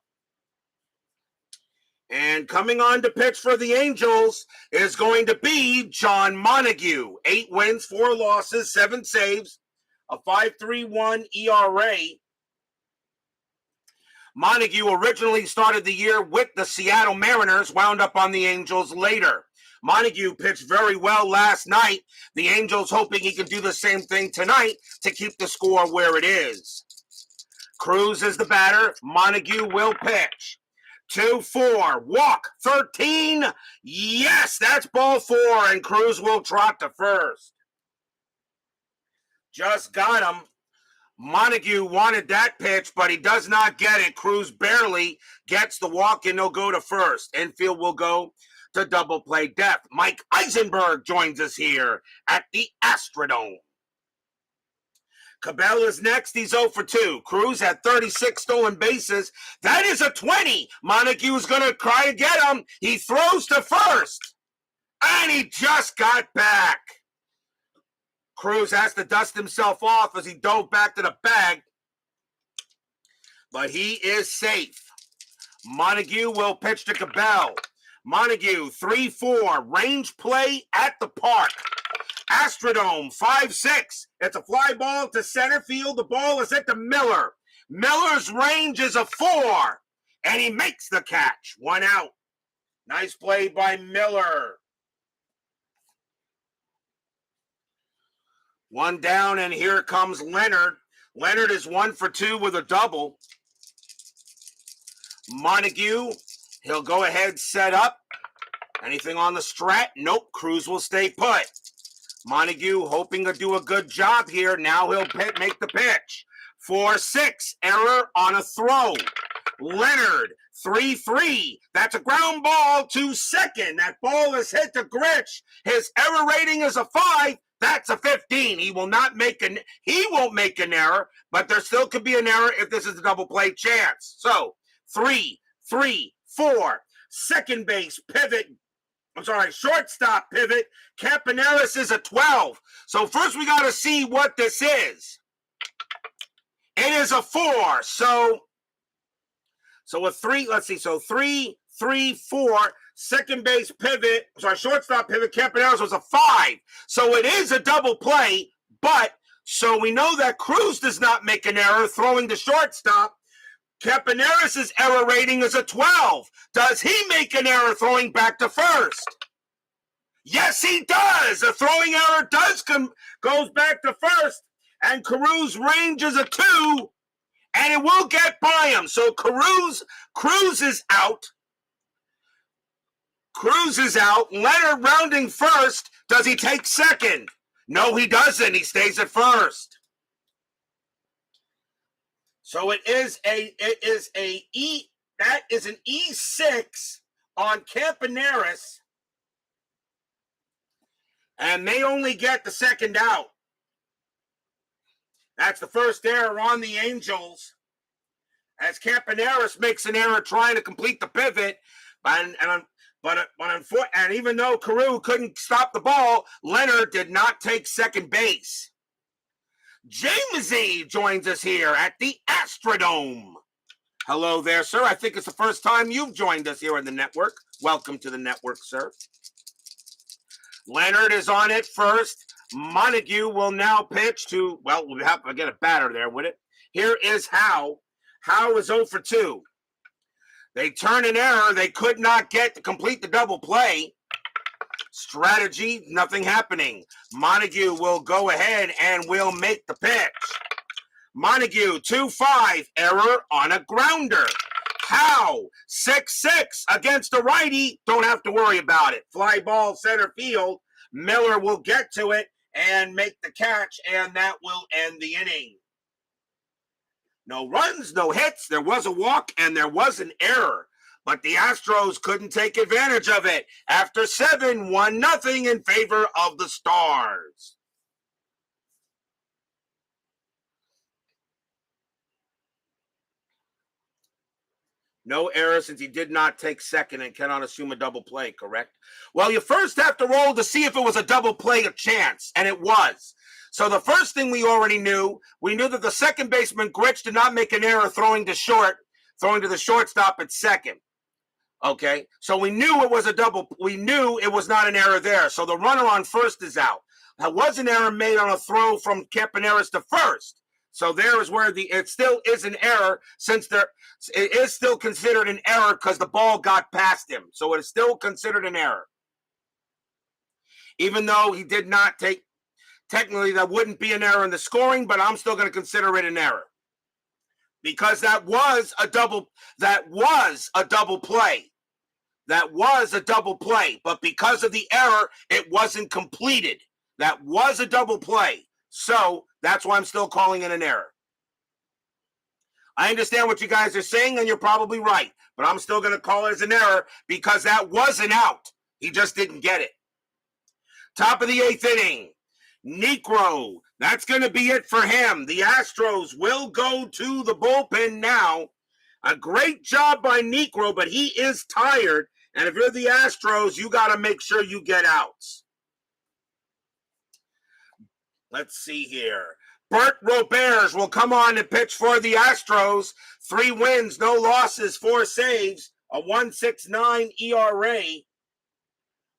And coming on to pitch for the Angels is going to be John Montague. 8 wins, 4 losses, 7 saves, a 5.31 ERA. Montague originally started the year with the Seattle Mariners, wound up on the Angels later. Montague pitched very well last night. The Angels hoping he can do the same thing tonight to keep the score where it is. Cruz is the batter. Montague will pitch. 2-4, walk, 13. Yes, that's ball 4, and Cruz will trot to first. Just got him. Montague wanted that pitch, but he does not get it. Cruz barely gets the walk, and he'll go to first. Infield will go to double play depth. Mike Eisenberg joins us here at the Astrodome. Cabell is next. He's 0 for 2. Cruz had 36 stolen bases. That is a 20. Montague's going to try to get him. He throws to first, and he just got back. Cruz has to dust himself off as he dove back to the bag, but he is safe. Montague will pitch to Cabell. Montague, 3-4, range play at the park. Astrodome, 5-6. It's a fly ball to center field. The ball is hit to Miller. Miller's range is a 4, and he makes the catch. 1 out. Nice play by Miller. 1 down, and here comes Leonard. Leonard is 1 for 2 with a double. Montague, he'll go ahead, set up. Anything on the strat? Nope, Cruz will stay put. Montague hoping to do a good job here. Now he'll make the pitch. 4-6, error on a throw. Leonard, 3-3. That's a ground ball to second. That ball is hit to Grich. His error rating is a 5. That's a 15. He won't make an error, but there still could be an error if this is a double play chance. So 3, 3, 4. Second base pivot. Shortstop pivot. Campaneris is a 12. So first we got to see what this is. It is a 4. So a 3. Let's see. So 3, 3, 4. Second base pivot. Shortstop pivot. Campaneris was a 5. So it is a double play. But so we know that Cruz does not make an error throwing to shortstop. Campaneris' error rating is a 12. Does he make an error throwing back to first? Yes, he does. A throwing error goes back to first, and Cruz range is a 2, and it will get by him. So Cruz is out. Cruz is out. Leonard rounding first. Does he take second? No, he doesn't. He stays at first. So that is an E6 on Campaneris, and they only get the second out. That's the first error on the Angels, as Campaneris makes an error trying to complete the pivot, and even though Carew couldn't stop the ball, Leonard did not take second base. Jamesy joins us here at the Astrodome. Hello there, sir. I think it's the first time you've joined us here on the network. Welcome to the network, sir. Leonard is on it first. Montague will now pitch to, well, we'll have to get a batter there, would it? Here is HOU. HOU is 0 for 2. They turn an error. They could not get to complete the double play. Strategy, nothing happening. Montague will go ahead and will make the pitch. Montague, 2-5, error on a grounder. HOU, 6-6 against a righty. Don't have to worry about it. Fly ball center field. Miller will get to it and make the catch, and that will end the inning. No runs, no hits. There was a walk, and there was an error. But the Astros couldn't take advantage of it. After 7, 1-0 in favor of the Stars. No error since he did not take second and cannot assume a double play, correct? Well, you first have to roll to see if it was a double play of chance, and it was. So the first thing we knew that the second baseman, Gritch, did not make an error throwing to the shortstop at second. Okay, so we knew it was a double. We knew it was not an error there. So the runner on first is out. There was an error made on a throw from Campaneris to first. So there is where it still is an error, since it is still considered an error because the ball got past him. So it is still considered an error. Even though he did not take, technically that wouldn't be an error in the scoring, but I'm still going to consider it an error. Because that was a double play. That was a double play, but because of the error, it wasn't completed. That was a double play. So that's why I'm still calling it an error. I understand what you guys are saying, and you're probably right, but I'm still going to call it as an error because that was an out. He just didn't get it. Top of the 8th inning. Niekro. That's going to be it for him. The Astros will go to the bullpen now. A great job by Niekro, but he is tired. And if you're the Astros, you got to make sure you get outs. Let's see here. Bert Roberts will come on and pitch for the Astros. 3 wins, no losses, 4 saves, a 1.69 ERA.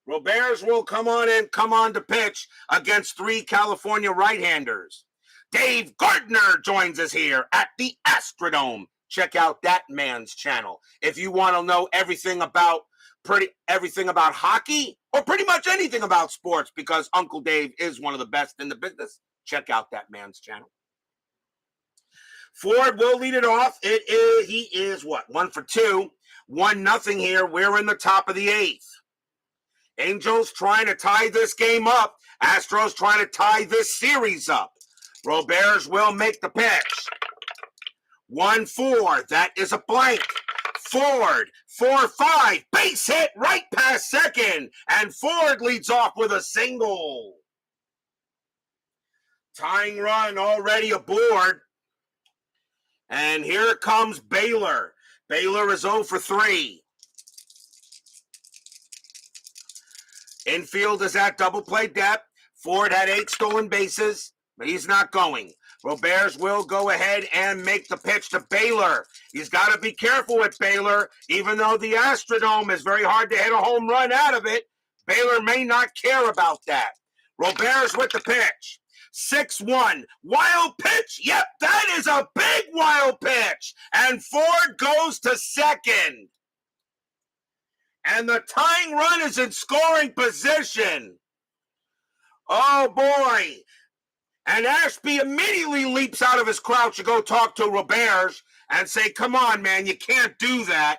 Roberts will come on to pitch against 3 California right-handers. Dave Gardner joins us here at the Astrodome. Check out that man's channel if you want to know everything about hockey or pretty much anything about sports, because Uncle Dave is one of the best in the business. Check out that man's channel. Ford will lead it off. He is 1 for 2, 1-0 here. We're in the top of the 8th. Angels trying to tie this game up. Astros trying to tie this series up. Roberts will make the pitch. 1-4. That is a blank. Ford, 4-5. Base hit right past second. And Ford leads off with a single. Tying run already aboard. And here comes Baylor. Baylor is 0 for 3. Infield is at double play depth. Ford had 8 stolen bases, but he's not going. Roberts will go ahead and make the pitch to Baylor. He's got to be careful with Baylor, even though the Astrodome is very hard to hit a home run out of it. Baylor may not care about that. Roberts with the pitch. 6-1. Wild pitch. Yep, that is a big wild pitch. And Ford goes to second. And the tying run is in scoring position. Oh, boy. And Ashby immediately leaps out of his crouch to go talk to Roberts and say, come on, man, you can't do that.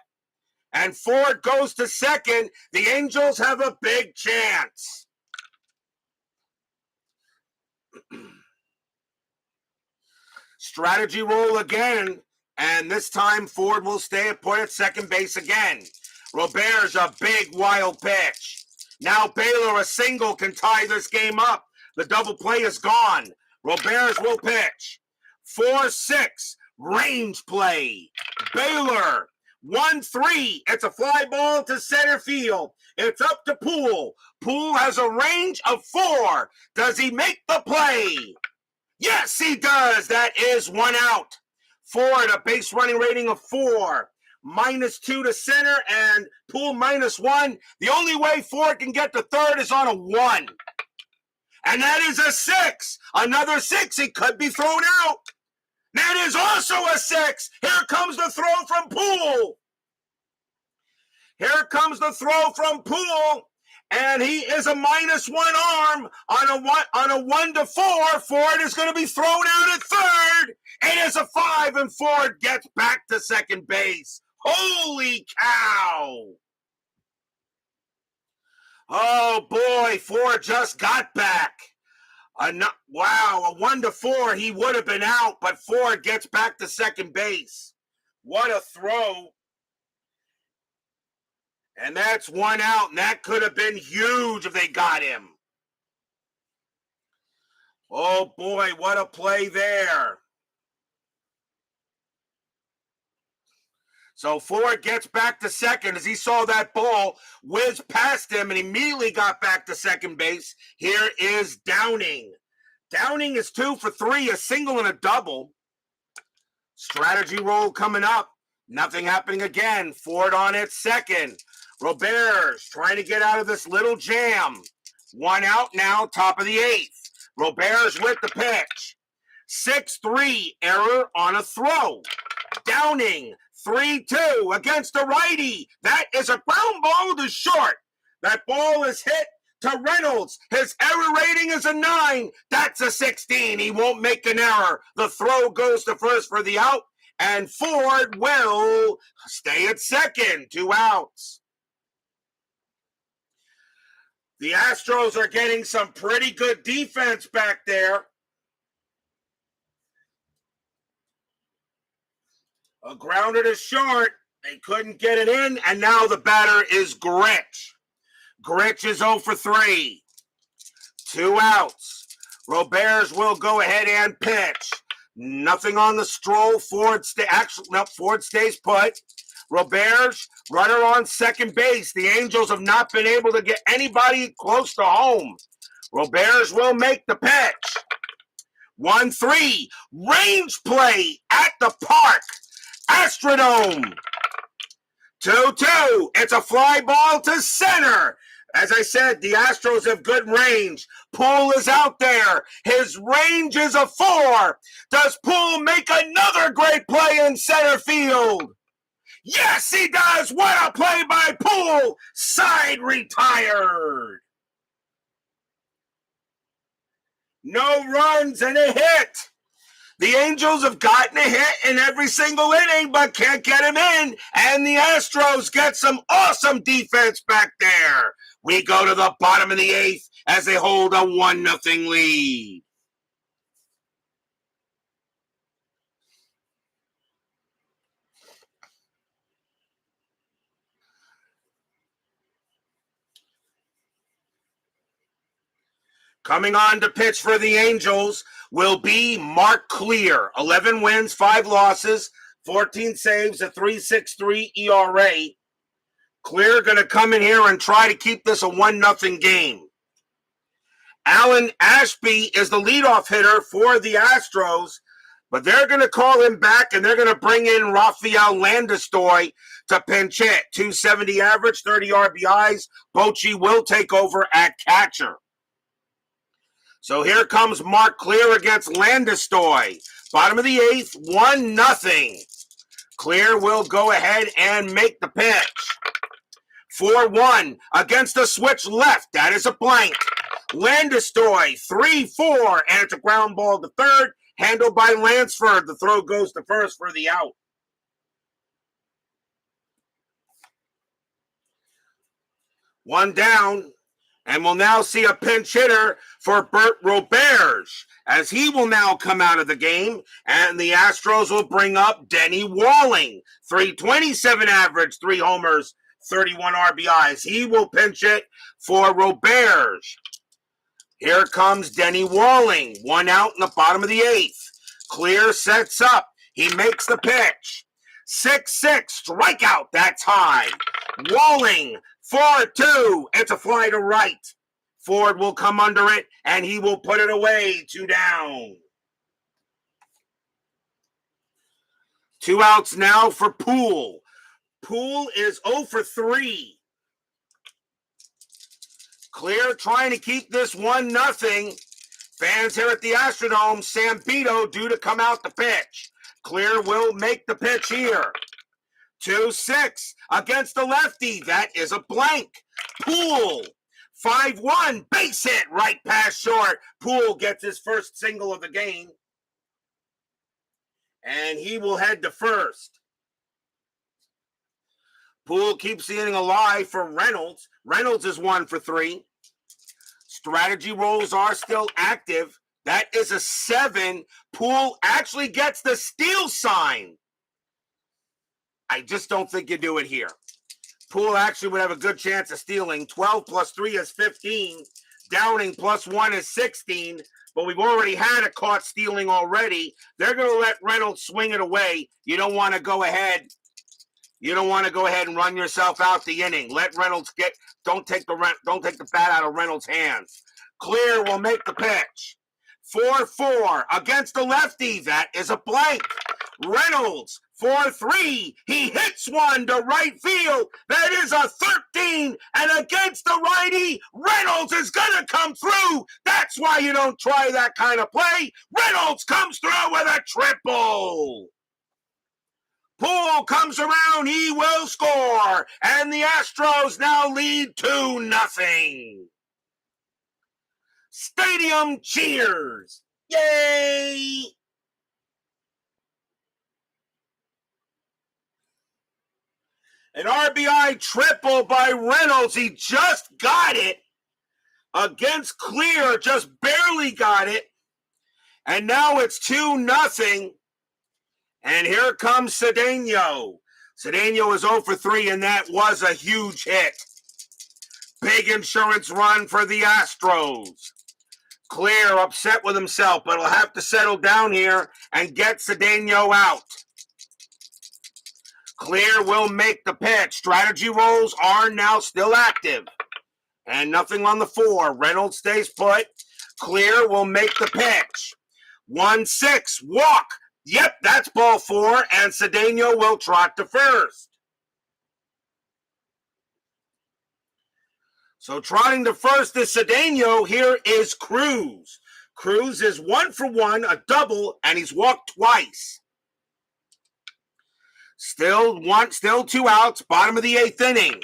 And Ford goes to second. The Angels have a big chance. Strategy roll again, and this time Ford will stay put at second base again. Roberts a big wild pitch. Now Baylor a single can tie this game up. The double play is gone. Roberts will pitch. 4-6, range play. Baylor, 1-3. It's a fly ball to center field. It's up to Poole. Poole has a range of 4. Does he make the play? Yes, he does. That is 1 out. Ford, a base running rating of 4. -2 to center, and Poole -1. The only way Ford can get to third is on a 1. And that is a 6. Another 6. He could be thrown out. That is also a 6. Here comes the throw from Poole. Here comes the throw from Poole. And he is a -1 arm on a 1 to 4. Ford is going to be thrown out at third. It is a 5, and Ford gets back to second base. Holy cow! Oh boy, Ford just got back. Wow, a 1 to 4. He would have been out, but Ford gets back to second base. What a throw! And that's 1 out, and that could have been huge if they got him. Oh, boy, what a play there. So Ford gets back to second as he saw that ball whiz past him and immediately got back to second base. Here is Downing. Downing is 2 for 3, a single and a double. Strategy roll coming up. Nothing happening again. Ford on at second. Roberts trying to get out of this little jam. 1 out now, top of the 8th. Roberts with the pitch. 6-3, error on a throw. Downing, 3-2 against a righty. That is a ground ball to short. That ball is hit to Reynolds. His error rating is a 9. That's a 16. He won't make an error. The throw goes to first for the out, and Ford will stay at second. 2 outs. The Astros are getting some pretty good defense back there. A grounder to short. They couldn't get it in, and now the batter is Gritch. Gritch is 0 for 3. 2 outs. Roberts will go ahead and pitch. Nothing on the stroll. Ford stays put. Roberts, runner on second base. The Angels have not been able to get anybody close to home. Roberts will make the pitch. 1-3. Range play at the park. Astrodome. 2-2. It's a fly ball to center. As I said, the Astros have good range. Poole is out there. His range is a 4. Does Poole make another great play in center field? Yes, he does. What a play by Poole. Side retired. No runs and a hit. The Angels have gotten a hit in every single inning, but can't get him in. And the Astros get some awesome defense back there. We go to the bottom of the 8th as they hold a 1-0 lead. Coming on to pitch for the Angels will be Mark Clear. 11 wins, 5 losses, 14 saves, a 3.63 ERA. Clear going to come in here and try to keep this a 1-0 game. Alan Ashby is the leadoff hitter for the Astros, but they're going to call him back, and they're going to bring in Rafael Landistoi to pinch hit. 270 average, 30 RBIs. Bochy will take over at catcher. So here comes Mark Clear against Landistoi. Bottom of the 8th, 1-0. Clear will go ahead and make the pitch. 4-1 against the switch left. That is a blank. Landistoi, 3-4, and it's a ground ball to third, handled by Lansford. The throw goes to first for the out. One down, and we'll now see a pinch hitter for Bert Roberge, as he will now come out of the game, and the Astros will bring up Denny Walling. 327 average, 3 homers, 31 RBIs. He will pinch it for Roberge. Here comes Denny Walling. 1 out in the bottom of the 8th. Clear sets up. He makes the pitch. 6-6, strikeout. That's high. Walling, 4-2. It's a fly to right. Ford will come under it, and he will put it away. 2 down. 2 outs now for Poole. Poole is 0 for 3. Clear trying to keep this 1-0. Fans here at the Astrodome, Sambito due to come out the pitch. Clear will make the pitch here. 2-6 against the lefty. That is a blank. Poole, 5-1, base hit right past short. Poole gets his first single of the game. And he will head to first. Poole keeps the inning alive for Reynolds. Reynolds is 1 for 3. Strategy rolls are still active. That is a 7. Poole actually gets the steal sign. I just don't think you do it here. Poole actually would have a good chance of stealing. 12 plus 3 is 15. Downing plus 1 is 16. But we've already had a caught stealing already. They're going to let Reynolds swing it away. You don't want to go ahead. You don't want to go ahead and run yourself out the inning. Let Reynolds get. Don't take the bat out of Reynolds' hands. Clear will make the pitch. 4-4 against the lefty. That is a blank. Reynolds, 4-3. He hits one to right field. That is a 13. And against the righty, Reynolds is going to come through. That's why you don't try that kind of play. Reynolds comes through with a triple. Poole comes around, he will score, and the Astros now lead 2-0. Stadium cheers. Yay! An RBI triple by Reynolds. He just got it against Clear, just barely got it. And now it's 2-0. And here comes Cedeno. Cedeno is 0 for 3, and that was a huge hit. Big insurance run for the Astros. Clear upset with himself, but he'll have to settle down here and get Cedeno out. Clear will make the pitch. Strategy rolls are now still active. And nothing on the 4. Reynolds stays put. Clear will make the pitch. 1-6, walk. Yep, that's ball 4, and Cedeno will trot to first. So trotting to first is Cedeno. Here is Cruz. Cruz is 1 for 1, a double, and he's walked twice. Still 2 outs, bottom of the 8th inning.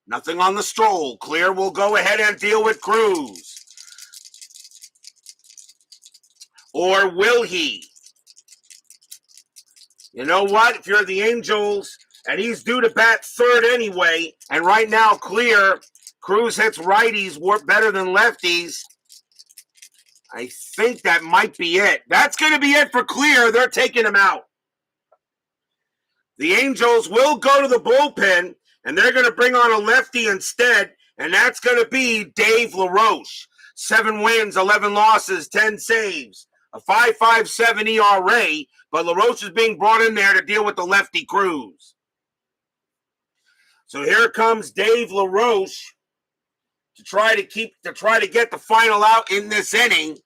Nothing on the stroll. Clear will go ahead and deal with Cruz. Or will he? You know what? If you're the Angels, and he's due to bat third anyway, and right now Clear, Cruz hits righties better than lefties. I think that might be it. That's going to be it for Clear. They're taking him out. The Angels will go to the bullpen, and they're going to bring on a lefty instead, and that's going to be Dave LaRoche. 7 wins, 11 losses, 10 saves, a 5.57 ERA, but LaRoche is being brought in there to deal with the lefty Cruz. So here comes Dave LaRoche to try to get the final out in this inning.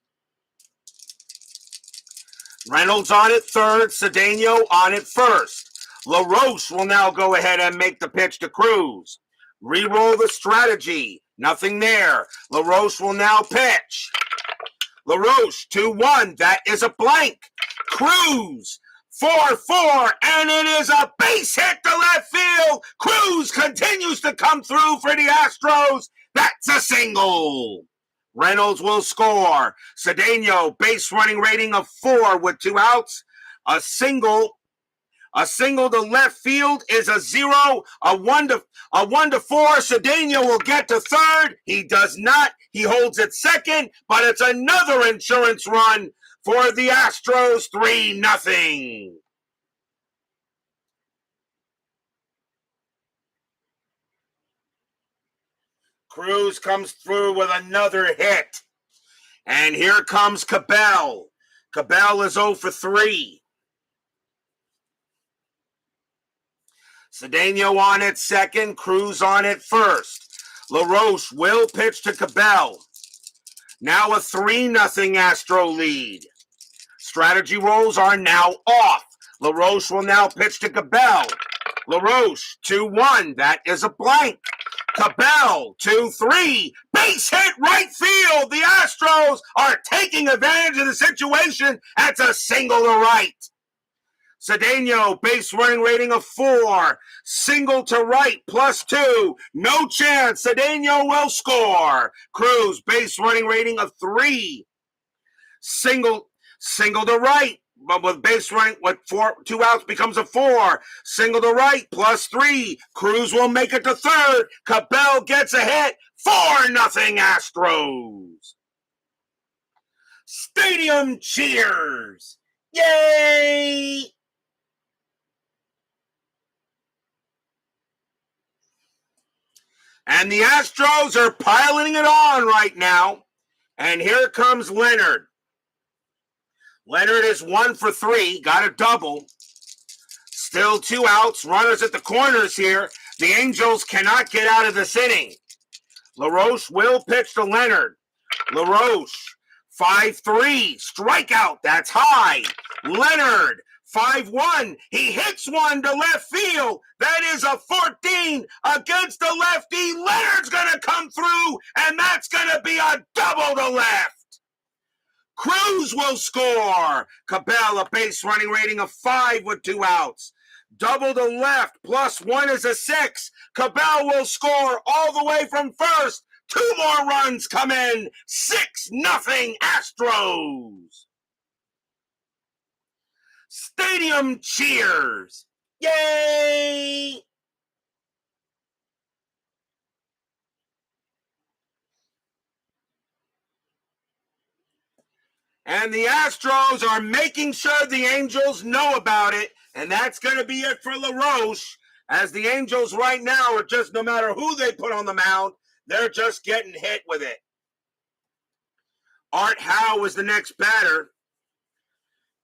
Reynolds on at third, Cedeno on at first. LaRoche will now go ahead and make the pitch to Cruz. Reroll the strategy. Nothing there. LaRoche will now pitch. LaRoche 2-1. That is a blank. Cruz 4-4, and it is a base hit to left field. Cruz continues to come through for the Astros. That's a single. Reynolds will score. Cedeno, base running rating of 4 with 2 outs. A single to left field is a 0. A 1 to 4. Cedeno will get to third. He does not. He holds at second, but it's another insurance run for the Astros. 3-0. Cruz comes through with another hit. And here comes Cabell. Cabell is 0 for 3. Cedeno on at second, Cruz on at first. LaRoche will pitch to Cabell. Now a 3-0 Astro lead. Strategy rolls are now off. LaRoche will now pitch to Cabell. LaRoche 2-1. That is a blank. Cabell 2-3. Base hit right field. The Astros are taking advantage of the situation. That's a single to right. Cedeno, base running rating of 4. Single to right, +2. No chance. Cedeno will score. Cruz, base running rating of 3. Single to right, but with base running with 2 outs becomes a 4. Single to right, +3. Cruz will make it to third. Cabell gets a hit. 4-0 Astros. Stadium cheers. Yay! And the Astros are piling it on right now. And here comes Leonard. Leonard is 1 for 3, got a double. Still 2 outs, runners at the corners here. The Angels cannot get out of this inning. LaRoche will pitch to Leonard. LaRoche, 5-3, strikeout, that's high. Leonard, 5-1, he hits one to left field. That is a 14 against the lefty. Leonard's going to come through, and that's going to be a double to left. Cruz will score. Cabell, a base running rating of 5 with 2 outs. Double to left, +1 is a 6. Cabell will score all the way from first. 2 more runs come in. 6-0 Astros. Stadium cheers. Yay! And the Astros are making sure the Angels know about it. And that's going to be it for LaRoche. As the Angels right now are just, no matter who they put on the mound, they're just getting hit with it. HOU is the next batter.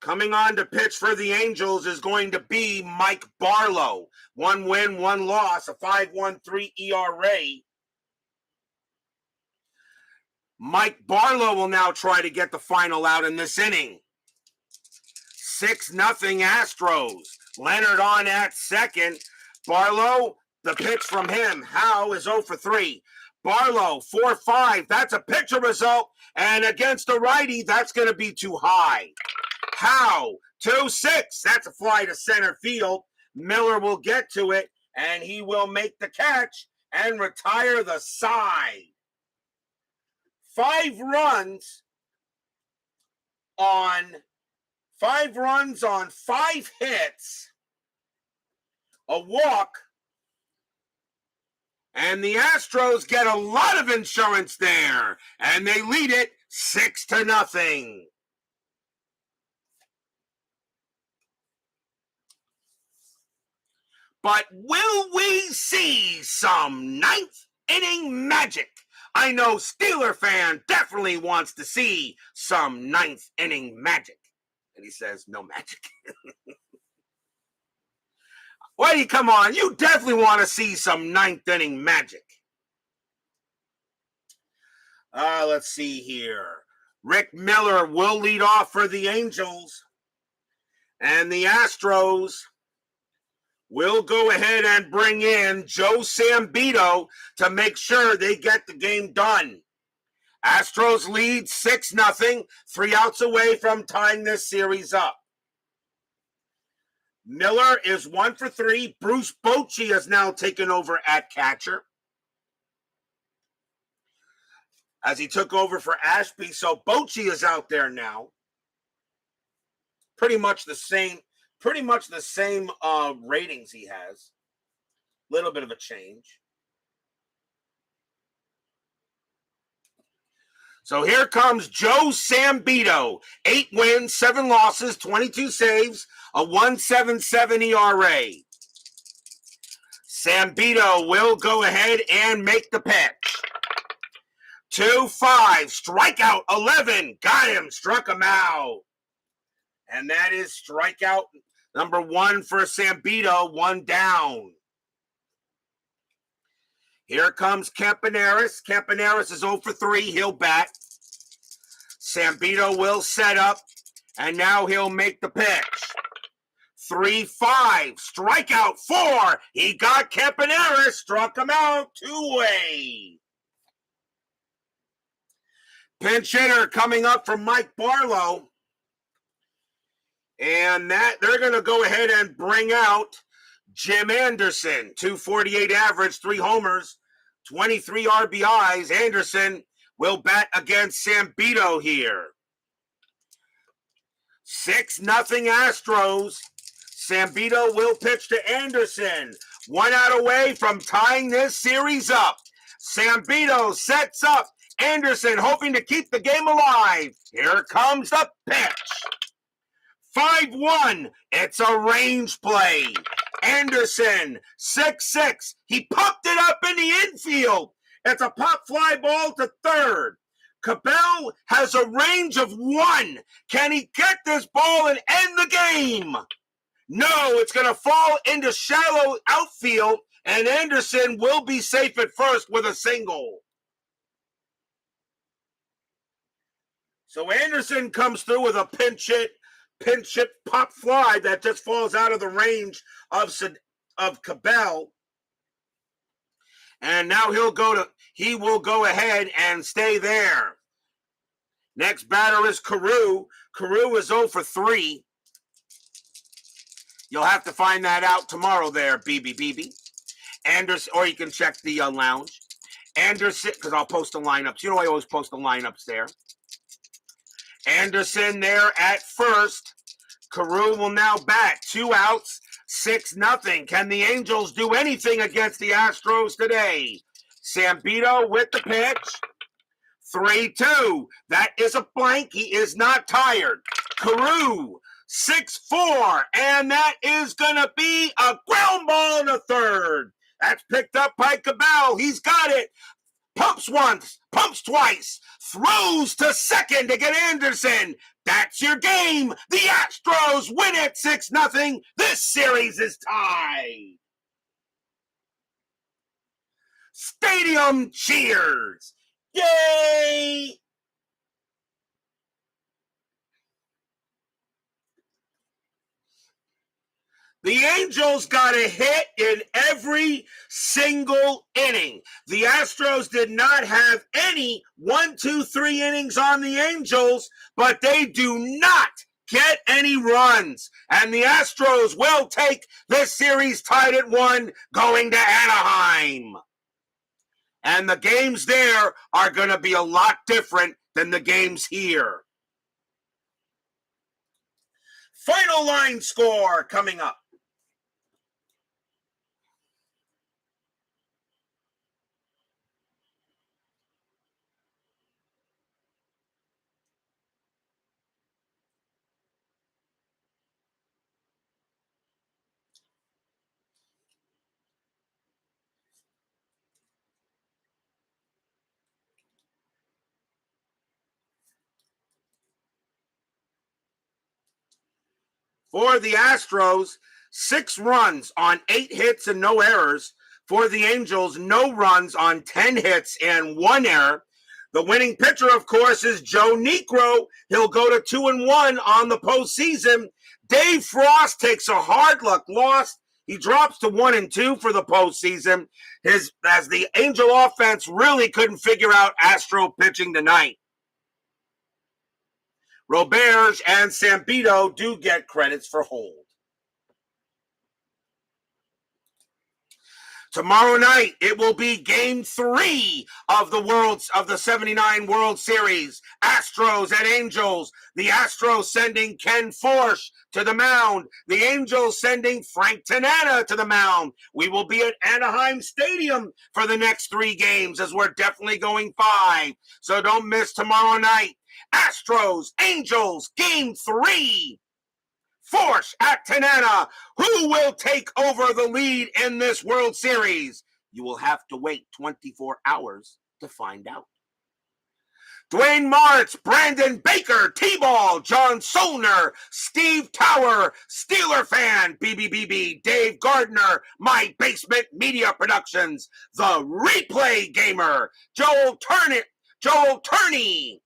Coming on to pitch for the Angels is going to be Mike Barlow. 1 win, 1 loss, a 5.13 ERA. Mike Barlow will now try to get the final out in this inning. 6-0 Astros. Leonard on at second. Barlow, the pitch from him. HOU is 0 for 3. Barlow, 4-5. That's a pitcher result. And against the righty, that's going to be too high. HOU, 2-6. That's a fly to center field. Miller will get to it, and he will make the catch and retire the side. 5 runs on 5 hits, a walk, and the Astros get a lot of insurance there, and they lead it 6-0. But will we see some 9th inning magic? I know Steeler fan definitely wants to see some ninth inning magic. And he says, no magic. Why do you come on? You definitely want to see some ninth inning magic. Let's see here. Rick Miller will lead off for the Angels. And the Astros will go ahead and bring in Joe Sambito to make sure they get the game done. Astros lead 6-0, 3 outs away from tying this series up. Miller is 1 for 3. Bruce Bochy has now taken over at catcher, as he took over for Ashby. So Bochy is out there now. Pretty much the same ratings he has. Little bit of a change. So here comes Joe Sambito. 8 wins, 7 losses, 22 saves, a 1.77 ERA. Sambito will go ahead and make the pitch. 2-5, strikeout 11, got him, struck him out. And that is strikeout number 1 for Sambito, 1 down. Here comes Campaneris. Campaneris is 0 for 3. He'll bat. Sambito will set up, and now he'll make the pitch. 3-5, strikeout 4. He got Campaneris, struck him out, 2-way. Pinch hitter coming up from Mike Barlow. And that they're going to go ahead and bring out Jim Anderson. 248 average, 3 homers, 23 RBIs. Anderson will bat against Sambito here. 6-0 Astros. Sambito will pitch to Anderson. 1 out away from tying this series up. Sambito sets up. Anderson hoping to keep the game alive. Here comes the pitch. 5-1. It's a range play. Anderson, 6-6. He popped it up in the infield. It's a pop fly ball to third. Cabell has a range of 1. Can he get this ball and end the game? No, it's going to fall into shallow outfield, and Anderson will be safe at first with a single. So Anderson comes through with a pinch hit pop fly that just falls out of the range of Cabell. And now he will go ahead and stay there. Next batter is Carew. Carew is 0 for 3. You'll have to find that out tomorrow there, BB. Anderson, or you can check the lounge. Anderson, because I'll post the lineups. You know I always post the lineups there. Anderson there at first. Carew will now bat. 2 outs, 6-0. Can the Angels do anything against the Astros today? Sambito with the pitch. 3-2. That is a blank. He is not tired. Carew, 6-4. And that is going to be a ground ball to third. That's picked up by Cabell. He's got it. Pumps once, pumps twice, throws to second to get Anderson. That's your game. The Astros win it 6-0. This series is tied. Stadium cheers. Yay! The Angels got a hit in every single inning. The Astros did not have any 1, 2, 3 innings on the Angels, but they do not get any runs. And the Astros will take this series tied at 1 going to Anaheim. And the games there are going to be a lot different than the games here. Final line score coming up. For the Astros, 6 runs on 8 hits and no errors. For the Angels, no runs on 10 hits and 1 error. The winning pitcher, of course, is Joe Niekro. He'll go to 2-1 on the postseason. Dave Frost takes a hard luck loss. He drops to 1-2 for the postseason. As the Angel offense really couldn't figure out Astro pitching tonight. Roberge and Sambito do get credits for hold. Tomorrow night, it will be Game 3 of the 79 World Series. Astros and Angels. The Astros sending Ken Forsch to the mound. The Angels sending Frank Tanana to the mound. We will be at Anaheim Stadium for the next 3 games, as we're definitely going 5. So don't miss tomorrow night. Astros, Angels, Game 3. Forsch at Tanana. Who will take over the lead in this World Series? You will have to wait 24 hours to find out. Dwayne Martz, Brandon Baker, T-Ball, John Solner, Steve Tower, Steeler Fan, BBBB, Dave Gardner, My Basement Media Productions, The Replay Gamer, Joel Turney,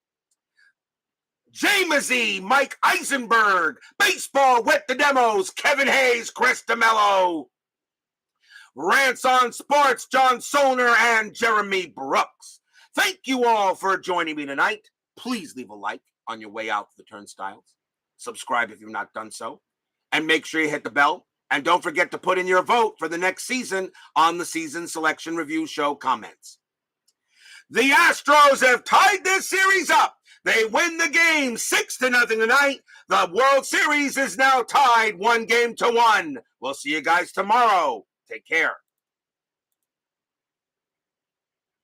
Jamesy, Mike Eisenberg, Baseball with the Demos, Kevin Hayes, Chris DeMello, Rants on Sports, John Solner, and Jeremy Brooks. Thank you all for joining me tonight. Please leave a like on your way out the turnstiles. Subscribe if you've not done so. And make sure you hit the bell. And don't forget to put in your vote for the next season on the Season Selection Review Show comments. The Astros have tied this series up. They win the game 6-0 tonight. The World Series is now tied 1-1. We'll see you guys tomorrow. Take care.